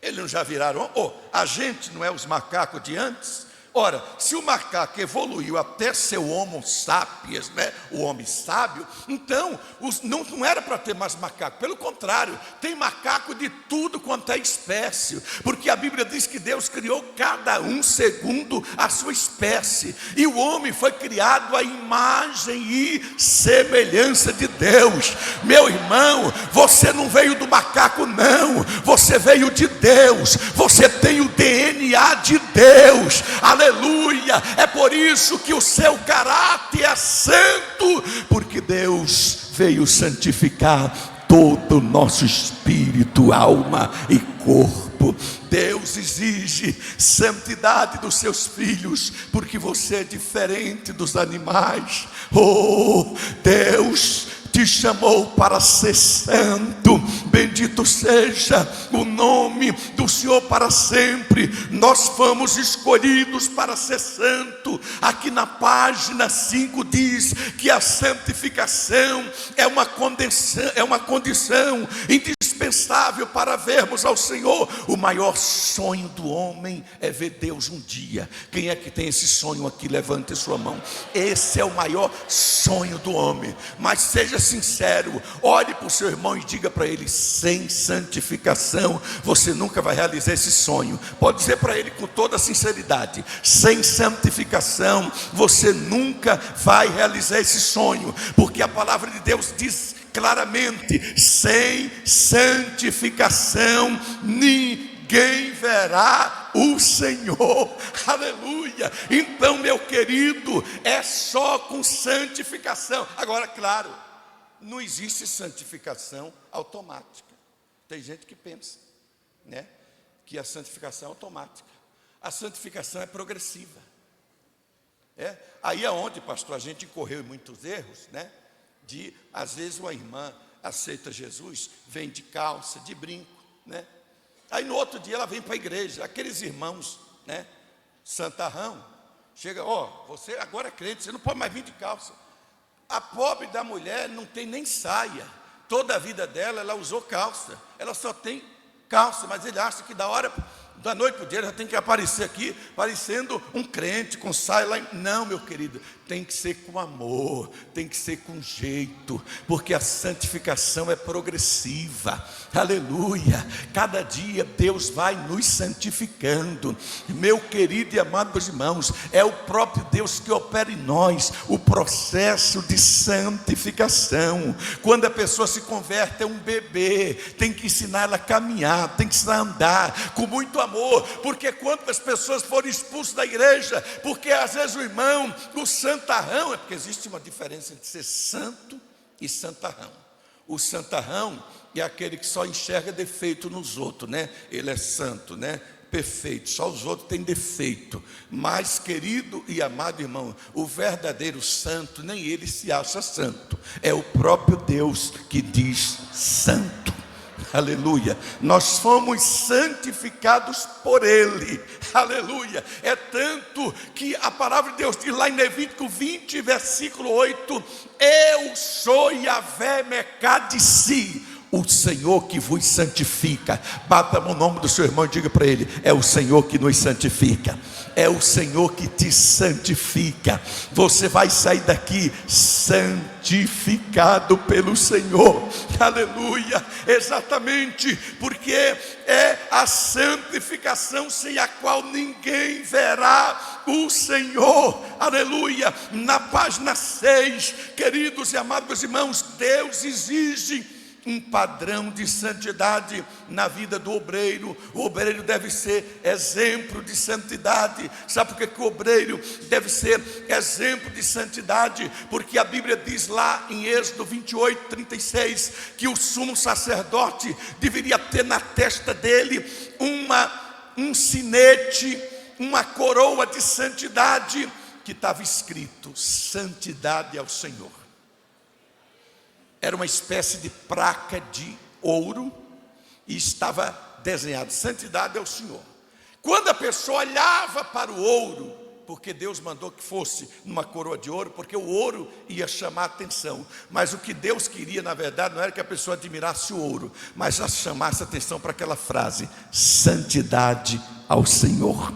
Eles não já viraram? A gente não é os macacos de antes? Ora, se o macaco evoluiu até ser o Homo sapiens, né, o homem sábio, então não era para ter mais macaco. Pelo contrário, tem macaco de tudo quanto é espécie, porque a Bíblia diz que Deus criou cada um segundo a sua espécie, e o homem foi criado à imagem e semelhança de Deus. Meu irmão, você não veio do macaco, não, você veio de Deus, você tem o DNA de Deus. Aleluia, é por isso que o seu caráter é santo, porque Deus veio santificar todo o nosso espírito, alma e corpo. Deus exige santidade dos seus filhos, porque você é diferente dos animais. Deus te chamou para ser santo. Bendito seja o nome do Senhor para sempre. Nós fomos escolhidos para ser santo. Aqui na página 5 diz que a santificação é uma condição indispensável para vermos ao Senhor. O maior sonho do homem é ver Deus um dia. Quem é que tem esse sonho aqui? Levante sua mão. Esse é o maior sonho do homem. Mas seja sincero, olhe para o seu irmão e diga para ele: sem santificação você nunca vai realizar esse sonho. Pode dizer para ele com toda a sinceridade: sem santificação você nunca vai realizar esse sonho, porque a palavra de Deus diz claramente: sem santificação ninguém verá o Senhor. Aleluia. Então, meu querido, é só com santificação. Agora, claro, não existe santificação automática. Tem gente que pensa, né, que a santificação é automática. A santificação é progressiva. Aí é onde, pastor, a gente incorreu em muitos erros, né? De, às vezes, uma irmã aceita Jesus, vem de calça, de brinco, né? Aí no outro dia ela vem para a igreja, aqueles irmãos, né? Santarrão, chega, você agora é crente, você não pode mais vir de calça. A pobre da mulher não tem nem saia, toda a vida dela ela usou calça, ela só tem calça, mas ele acha que da noite para o dia ela tem que aparecer aqui, parecendo um crente com saia lá. Não, meu querido, tem que ser com amor, tem que ser com jeito, porque a santificação é progressiva, aleluia. Cada dia Deus vai nos santificando, meu querido e amados irmãos. É o próprio Deus que opera em nós o processo de santificação. Quando a pessoa se converte, é um bebê, tem que ensinar ela a caminhar, tem que ensinar a andar com muito amor, porque quantas pessoas foram expulsas da igreja, porque às vezes o irmão, o santarrão, porque existe uma diferença entre ser santo e santarrão. O santarrão é aquele que só enxerga defeito nos outros, né? Ele é santo, né? Perfeito, só os outros têm defeito. Mas, querido e amado irmão, o verdadeiro santo, nem ele se acha santo, é o próprio Deus que diz santo. Aleluia, nós fomos santificados por Ele, aleluia. É tanto que a palavra de Deus diz lá em Levítico 20, versículo 8: eu sou Yahvé Mekadissi, o Senhor que vos santifica. Bata no nome do seu irmão e diga para ele: é o Senhor que nos santifica, é o Senhor que te santifica. Você vai sair daqui santificado pelo Senhor, aleluia. Exatamente, porque é a santificação sem a qual ninguém verá o Senhor, aleluia. Na página 6, queridos e amados irmãos, Deus exige um padrão de santidade na vida do obreiro. O obreiro deve ser exemplo de santidade. Sabe por que o obreiro deve ser exemplo de santidade? Porque a Bíblia diz lá em Êxodo 28, 36, que o sumo sacerdote deveria ter na testa dele um sinete, uma coroa de santidade, que estava escrito: santidade ao Senhor. Era uma espécie de placa de ouro e estava desenhado: santidade ao Senhor. Quando a pessoa olhava para o ouro, porque Deus mandou que fosse numa coroa de ouro, porque o ouro ia chamar a atenção, mas o que Deus queria, na verdade, não era que a pessoa admirasse o ouro, mas chamasse a atenção para aquela frase: santidade ao Senhor.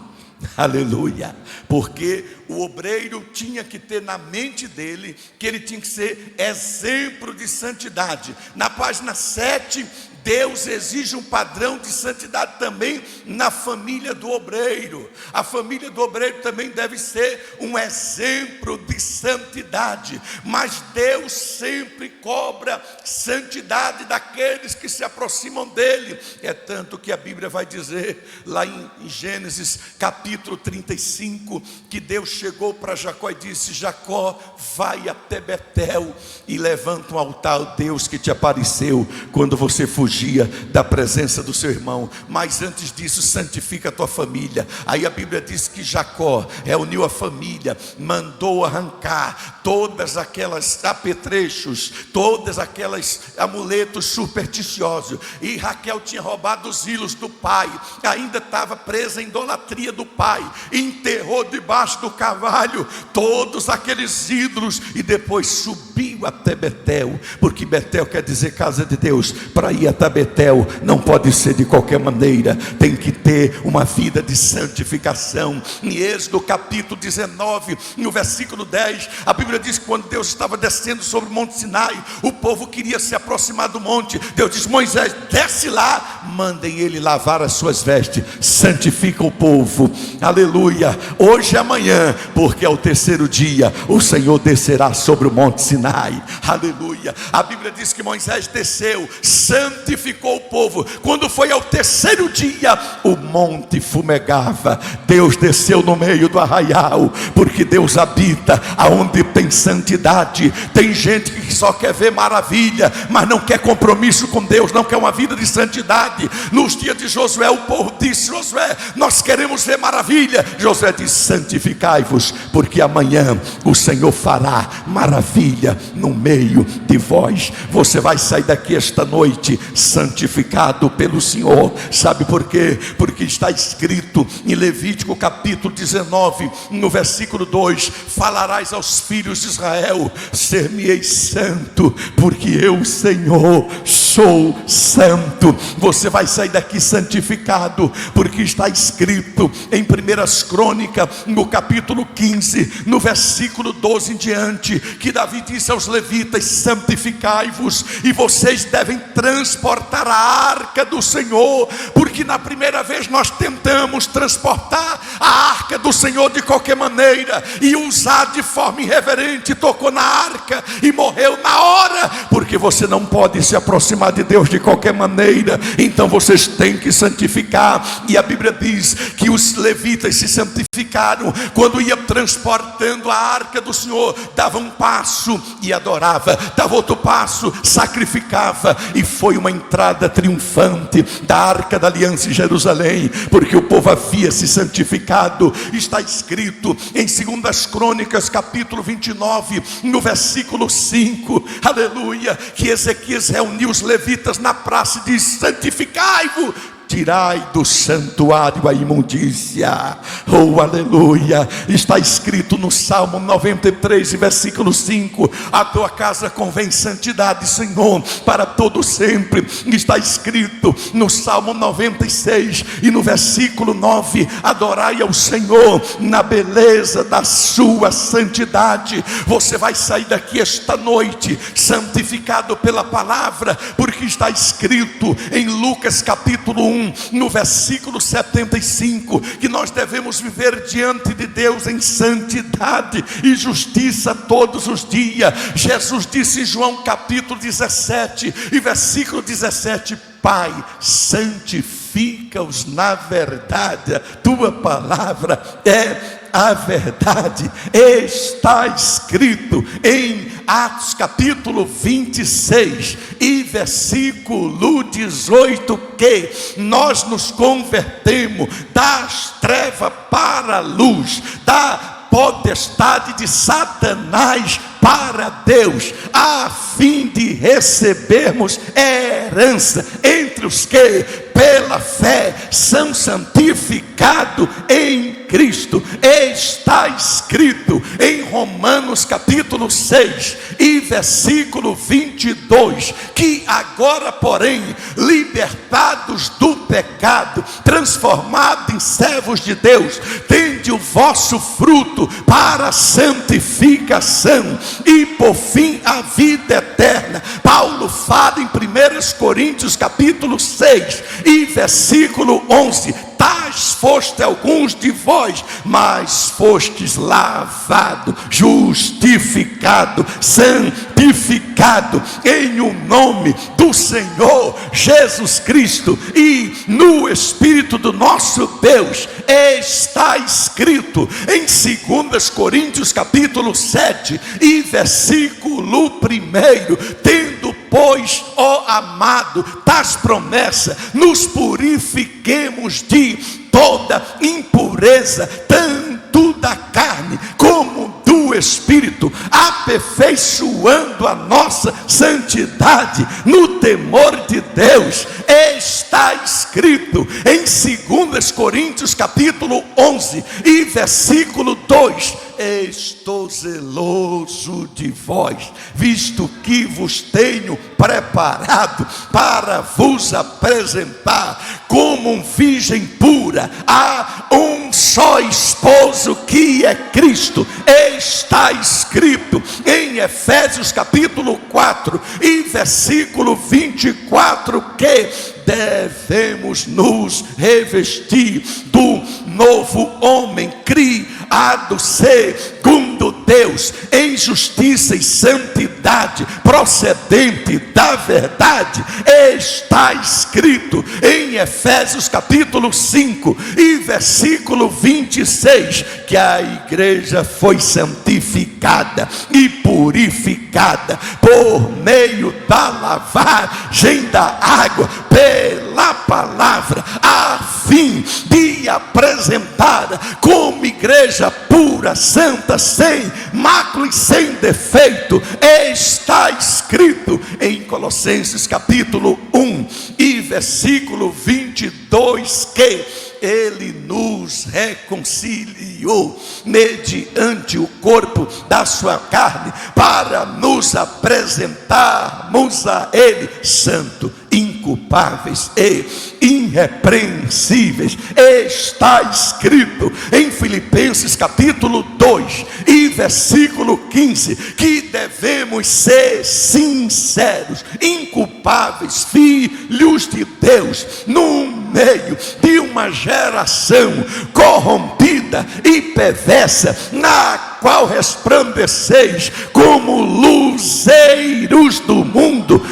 Aleluia, porque o obreiro tinha que ter na mente dele que ele tinha que ser exemplo de santidade. Na página 7, Deus exige um padrão de santidade também na família do obreiro. A família do obreiro também deve ser um exemplo de santidade, mas Deus sempre cobra santidade daqueles que se aproximam dele. É tanto que a Bíblia vai dizer lá em Gênesis capítulo 35, que Deus chegou para Jacó e disse: Jacó, vai até Betel e levanta um altar ao Deus que te apareceu quando você fugia da presença do seu irmão. Mas antes disso, santifica a tua família. Aí a Bíblia diz que Jacó reuniu a família, mandou arrancar todas aquelas apetrechos, todas aquelas amuletos supersticiosos. E Raquel tinha roubado os ídolos do pai, ainda estava presa em idolatria do pai, enterrou debaixo do cavalo todos aqueles ídolos e depois subiu até Betel, porque Betel quer dizer casa de Deus. Para ir até Betel não pode ser de qualquer maneira, tem que ter uma vida de santificação. Em Êxodo capítulo 19, no versículo 10, a Bíblia diz que quando Deus estava descendo sobre o monte Sinai, o povo queria se aproximar do monte. Deus diz: Moisés, desce lá, mandem ele lavar as suas vestes, santifica o povo, aleluia. Hoje e amanhã, porque ao terceiro dia o Senhor descerá sobre o monte Sinai. Pai. Aleluia. A Bíblia diz que Moisés desceu, santificou o povo. Quando foi ao terceiro dia, o monte fumegava. Deus desceu no meio do arraial, porque Deus habita aonde tem santidade. Tem gente que só quer ver maravilha, mas não quer compromisso com Deus, não quer uma vida de santidade. Nos dias de Josué, o povo disse: Josué, nós queremos ver maravilha. Josué disse: santificai-vos, porque amanhã o Senhor fará maravilha no meio de vós. Você vai sair daqui esta noite santificado pelo Senhor. Sabe por quê? Porque está escrito em Levítico capítulo 19, no versículo 2: falarás aos filhos de Israel: ser-me-eis santo, porque eu, Senhor, sou santo. Você vai sair daqui santificado, porque está escrito em 1 Crônicas, no capítulo 15, no versículo 12 em diante, que Davi disse aos levitas: santificai-vos, e vocês devem transportar a arca do Senhor. Porque na primeira vez nós tentamos transportar a arca do Senhor de qualquer maneira, e usar de forma irreverente, tocou na arca e morreu na hora. Porque você não pode se aproximar de Deus de qualquer maneira, então vocês têm que santificar. E a Bíblia diz que os levitas se santificaram quando ia transportando a arca do Senhor. Dava um passo e adorava, dava outro passo, sacrificava, e foi uma entrada triunfante da arca da aliança em Jerusalém, porque o povo havia se santificado. Está escrito em 2 Crônicas capítulo 29, no versículo 5, aleluia, que Ezequias reuniu os levitas na praça e disse: santificai-vos, tirai do santuário a imundícia. Oh, aleluia. Está escrito no Salmo 93, versículo 5: a tua casa convém santidade, Senhor, para todo sempre. Está escrito no Salmo 96 e no versículo 9: adorai ao Senhor na beleza da sua santidade. Você vai sair daqui esta noite santificado pela palavra, porque está escrito em Lucas capítulo 1, no versículo 75, que nós devemos viver diante de Deus em santidade e justiça todos os dias. Jesus disse em João capítulo 17 e versículo 17: Pai, santifica-os na verdade, a tua palavra é a verdade. Está escrito em Atos capítulo 26 e versículo 18 que nós nos convertemos das trevas para a luz, da potestade de Satanás para Deus, a fim de recebermos herança entre os que pela fé são santificados em Cristo. Está escrito em Romanos capítulo 6 e versículo 22 que agora, porém, libertados do pecado, transformados em servos de Deus, tende o vosso fruto para a santificação e por fim a vida eterna. Paulo fala em 1 Coríntios capítulo 6 e versículo 11: tais foste alguns de vós, mas fostes lavado, justificado, santificado em o nome do Senhor Jesus Cristo e no Espírito do nosso Deus. Está escrito em 2 Coríntios capítulo 7 e versículo 1: tendo pois, ó amado, tais promessas, nos purifiquemos de toda impureza, tanto da carne como do Espírito, aperfeiçoando a nossa santidade no temor de Deus. Está escrito em 2 Coríntios capítulo 11 e versículo 2: estou zeloso de vós, visto que vos tenho preparado para vos apresentar como virgem pura a um só esposo, que é Cristo. Está escrito em Efésios capítulo 4 e versículo 24 que devemos nos revestir do novo homem, criado criado segundo Deus, em justiça e santidade, procedente da verdade. Está escrito em Efésios capítulo 5 e versículo 26, que a igreja foi santificada e purificada por meio da lavagem da água pela palavra, a fim de apresentada como igreja pura, santa, sem mácula e sem defeito. Está escrito em Colossenses capítulo 1 e versículo 22 que Ele nos reconciliou mediante o corpo da sua carne, para nos apresentarmos a Ele santo, inculpáveis e irrepreensíveis. Está escrito em Filipenses capítulo 2 e versículo 15 que devemos ser sinceros, inculpáveis, filhos de Deus, no meio de uma geração corrompida e perversa, na qual resplandeceis como luzeiros do mundo.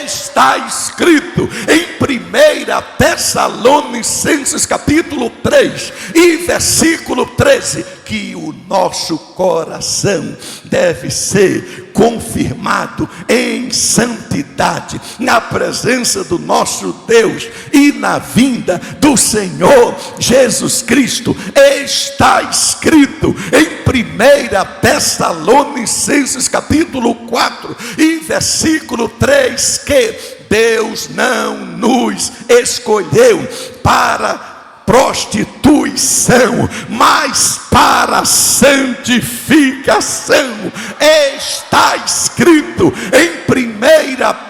Está escrito em 1 Tessalonicenses capítulo 3 e versículo 13 que o nosso coração deve ser confirmado em santidade na presença do nosso Deus e na vinda do Senhor Jesus Cristo. Está escrito em 1 Tessalonicenses capítulo 4 e versículo 3 que Deus não nos escolheu para prostituição, mas para santificação. Está escrito em 1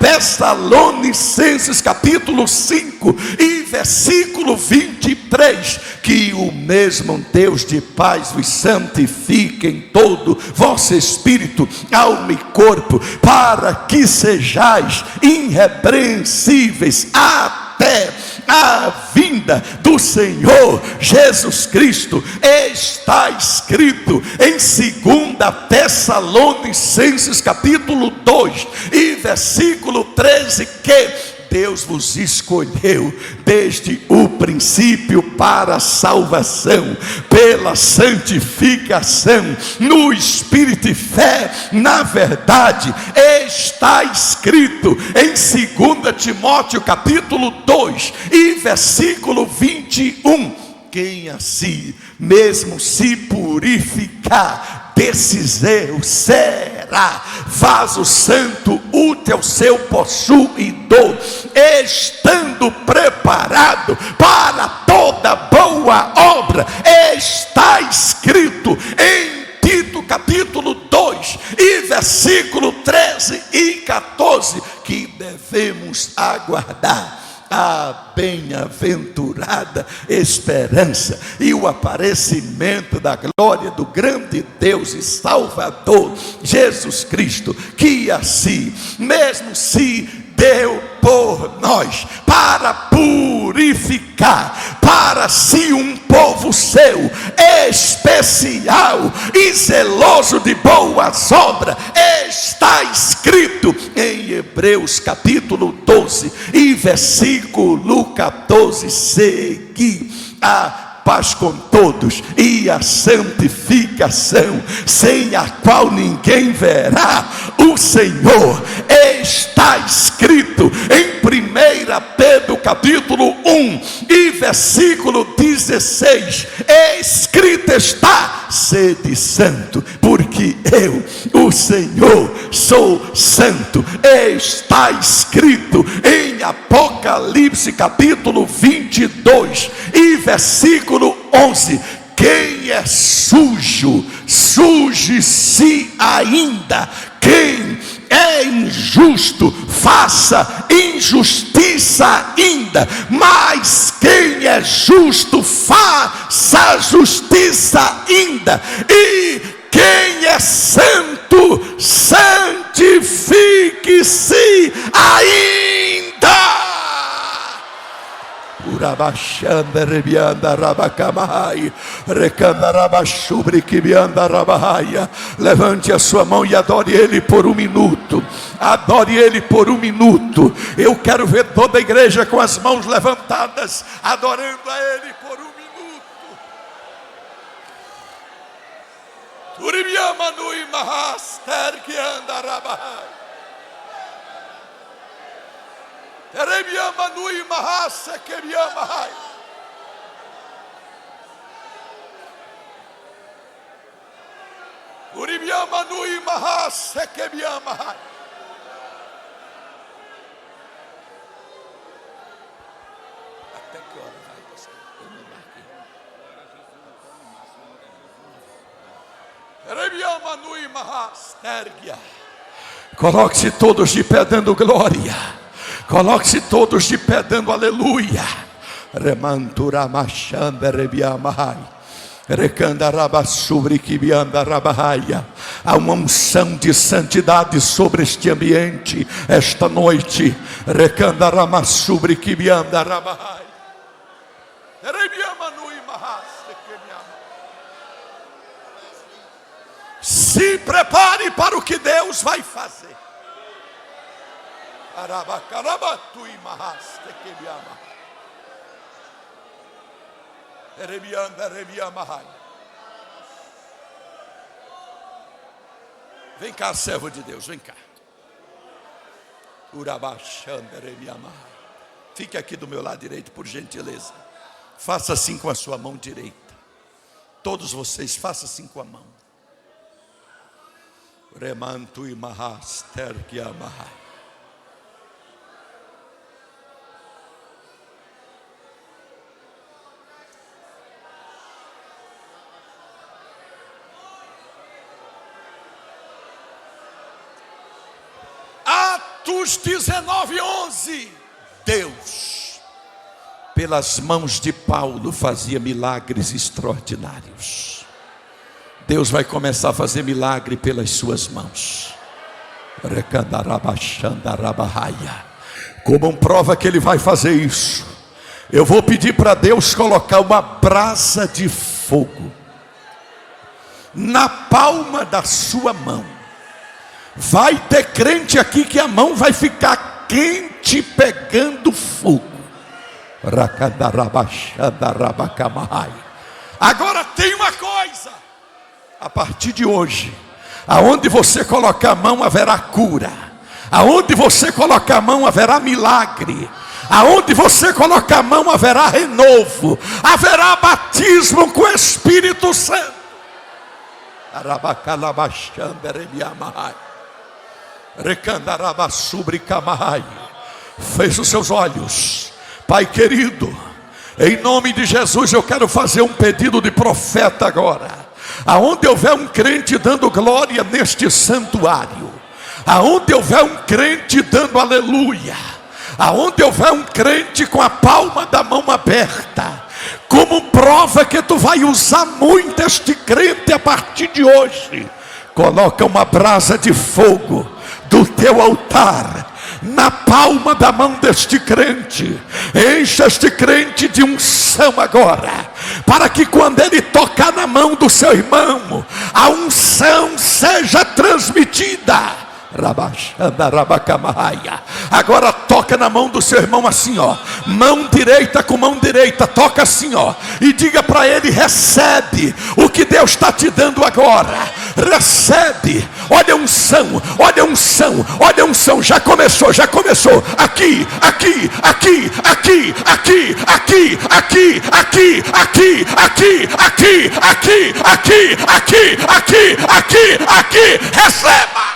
Tessalonicenses capítulo 5 e versículo 23 que o mesmo Deus de paz vos santifique em todo vosso espírito, alma e corpo, para que sejais irrepreensíveis até a vinda do Senhor Jesus Cristo. Está escrito em 2 Tessalonicenses capítulo 2 e versículo 13 que Deus vos escolheu desde o princípio para a salvação, pela santificação no Espírito e fé na verdade. Está escrito em 2 Timóteu capítulo 2 e versículo 21, quem assim mesmo se purificar desses erros será vaso santo, útil ao seu possuidor, estando preparado para toda boa obra. Está escrito em Tito capítulo 2 e versículo 13 e 14 que devemos aguardar a bem-aventurada esperança e o aparecimento da glória do grande Deus e Salvador Jesus Cristo, que assim mesmo se deu por nós para purificar para si um povo seu especial e zeloso de boas obras. Está escrito em Hebreus capítulo 12 e versículo 14 seguir: a paz com todos e a santificação, sem a qual ninguém verá o Senhor. Está escrito em 1 Pedro capítulo 1 e versículo 16: escrito está: sede santo, porque eu, o Senhor, sou santo. Está escrito em Apocalipse capítulo 22 e versículo 11: quem é sujo, suje-se ainda. Quem é injusto, faça injustiça ainda. Mas quem é justo, faça justiça ainda. E quem é santo, santifique-se ainda. Urabashanda rebianda rabakamai, recanda rabashubri kibianda rabaia. Levante a sua mão e adore Ele por um minuto. Adore Ele por um minuto. Eu quero ver toda a igreja com as mãos levantadas, adorando a Ele por um minuto. Uribiama nui mahaster que anda rabai. Erebiama nui mahase que biama hai. Uribiama nui mahase que biama hai. Até que hora vai, pastor? Eu não marquei. Erebiama nui mahastergia. Coloque-se todos de pé dando glória. Coloque-se todos de pé dando aleluia. Remantura machanda rebiamai. Recanda rabassubri kibianda rabaia. Há uma unção de santidade sobre este ambiente esta noite. Recanda ramassubri kibianda rabai. Rebiamanui mahaste kemiama. Se prepare para o que Deus vai fazer. Arabacarabatui mahaste kebiama. Erebianda rebiamahai. Vem cá, servo de Deus, vem cá. Urabachanda rebiamahai. Fique aqui do meu lado direito, por gentileza. Faça assim com a sua mão direita. Todos vocês, façam assim com a mão. Remantui mahaster kiamahai. Atos 19:11. Deus, pelas mãos de Paulo, fazia milagres extraordinários. Deus vai começar a fazer milagre pelas suas mãos. Como prova que Ele vai fazer isso, eu vou pedir para Deus colocar uma brasa de fogo na palma da sua mão. Vai ter crente aqui que a mão vai ficar quente pegando fogo. Agora tem uma coisa. A partir de hoje, aonde você colocar a mão haverá cura. Aonde você colocar a mão haverá milagre. Aonde você colocar a mão haverá renovo. Haverá batismo com o Espírito Santo. Feche os seus olhos. Pai querido, em nome de Jesus eu quero fazer um pedido de profeta agora. Aonde houver um crente dando glória neste santuário, aonde houver um crente dando aleluia, aonde houver um crente com a palma da mão aberta, como prova que tu vai usar muito este crente a partir de hoje, coloca uma brasa de fogo do teu altar na palma da mão deste crente. Encha este crente de unção agora, para que quando ele tocar na mão do seu irmão, a unção seja transmitida. Agora toca na mão do seu irmão assim, ó, mão direita com mão direita, toca assim, ó, e diga para ele: recebe o que Deus está te dando agora, recebe. Olha a unção, olha a unção, olha a unção, já começou, aqui, aqui, aqui, aqui, aqui, aqui, aqui, aqui, aqui, aqui, aqui, aqui, aqui, aqui, aqui, aqui, aqui, receba.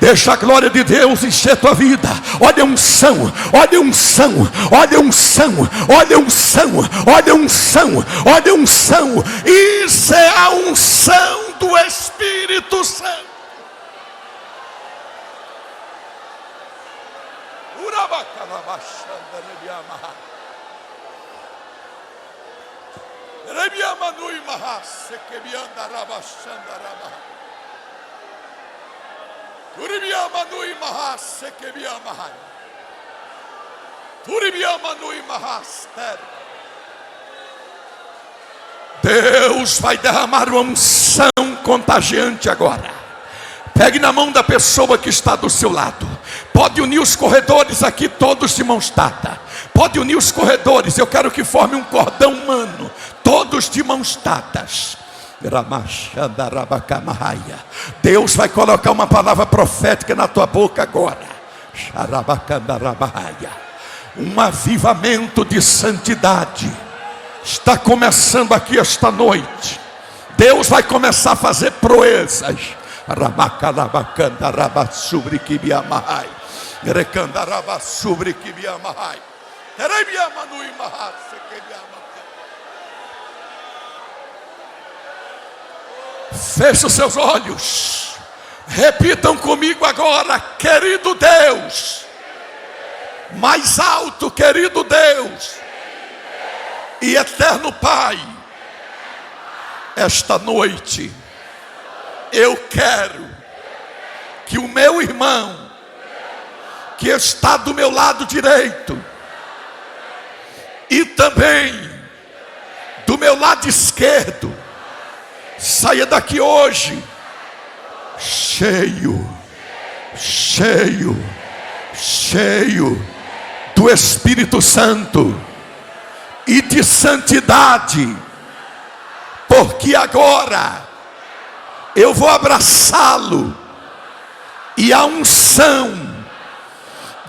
Deixa a glória de Deus encher tua vida. Olha a unção, olha a unção, olha a unção, olha a unção, olha a unção, olha a unção. Isso é a unção do Espírito Santo. Rebiamanui mahas kebianda rabashanda rabah. Turibiamanui mahas kebiamahai. Turibiamanui mahas ter. Deus vai derramar uma unção contagiante agora. Pegue na mão da pessoa que está do seu lado. Pode unir os corredores aqui todos de mãos dadas. Pode unir os corredores. Eu quero que forme um cordão humano, todos de mãos dadas. Deus vai colocar uma palavra profética na tua boca agora. Um avivamento de santidade está começando aqui esta noite. Deus vai começar a fazer proezas. Feche os seus olhos. Repitam comigo agora: querido Deus. Mais alto: querido Deus e eterno Pai, esta noite eu quero que o meu irmão que está do meu lado direito e também do meu lado esquerdo saia daqui hoje cheio do Espírito Santo e de santidade, porque agora eu vou abraçá-lo e a unção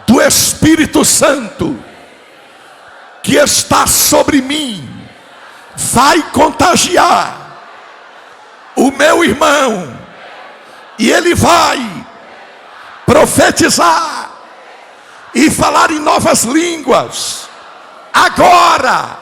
do Espírito Santo que está sobre mim vai contagiar o meu irmão e ele vai profetizar e falar em novas línguas. Agora,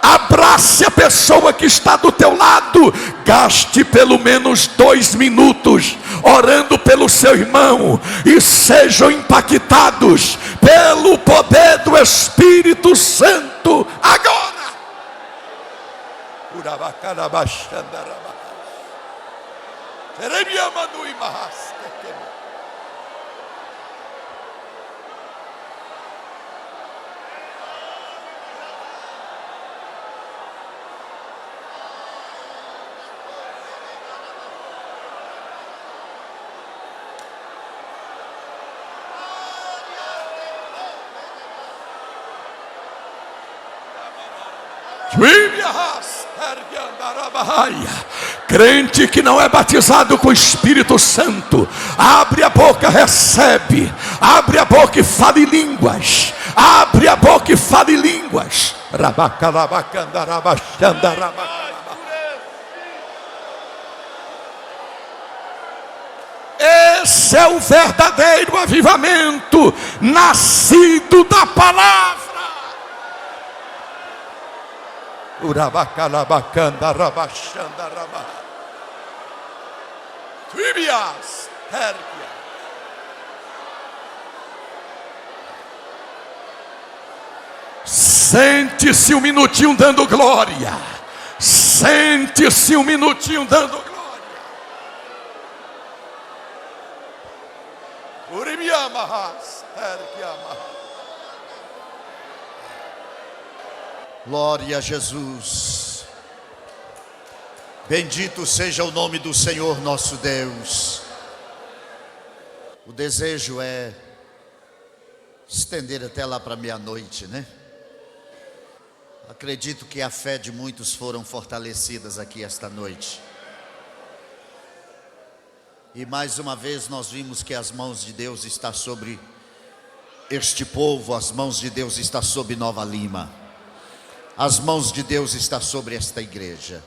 abrace a pessoa que está do teu lado. Gaste pelo menos 2 minutos orando pelo seu irmão e sejam impactados pelo poder do Espírito Santo agora. Crente que não é batizado com o Espírito Santo, abre a boca, recebe. Abre a boca e fale línguas. Abre a boca e fale línguas. Esse é o verdadeiro avivamento, nascido da palavra. Urabacalabacanda rabachanda rabah. Tribias tergia. Sente-se um minutinho dando glória. Sente-se um minutinho dando glória. Uribiamahas tergiamahas. Glória a Jesus. Bendito seja o nome do Senhor nosso Deus. O desejo é estender até lá para meia-noite, né? Acredito que a fé de muitos foram fortalecidas aqui esta noite. E mais uma vez nós vimos que as mãos de Deus estão sobre este povo, as mãos de Deus estão sobre Nova Lima. As mãos de Deus estão sobre esta igreja.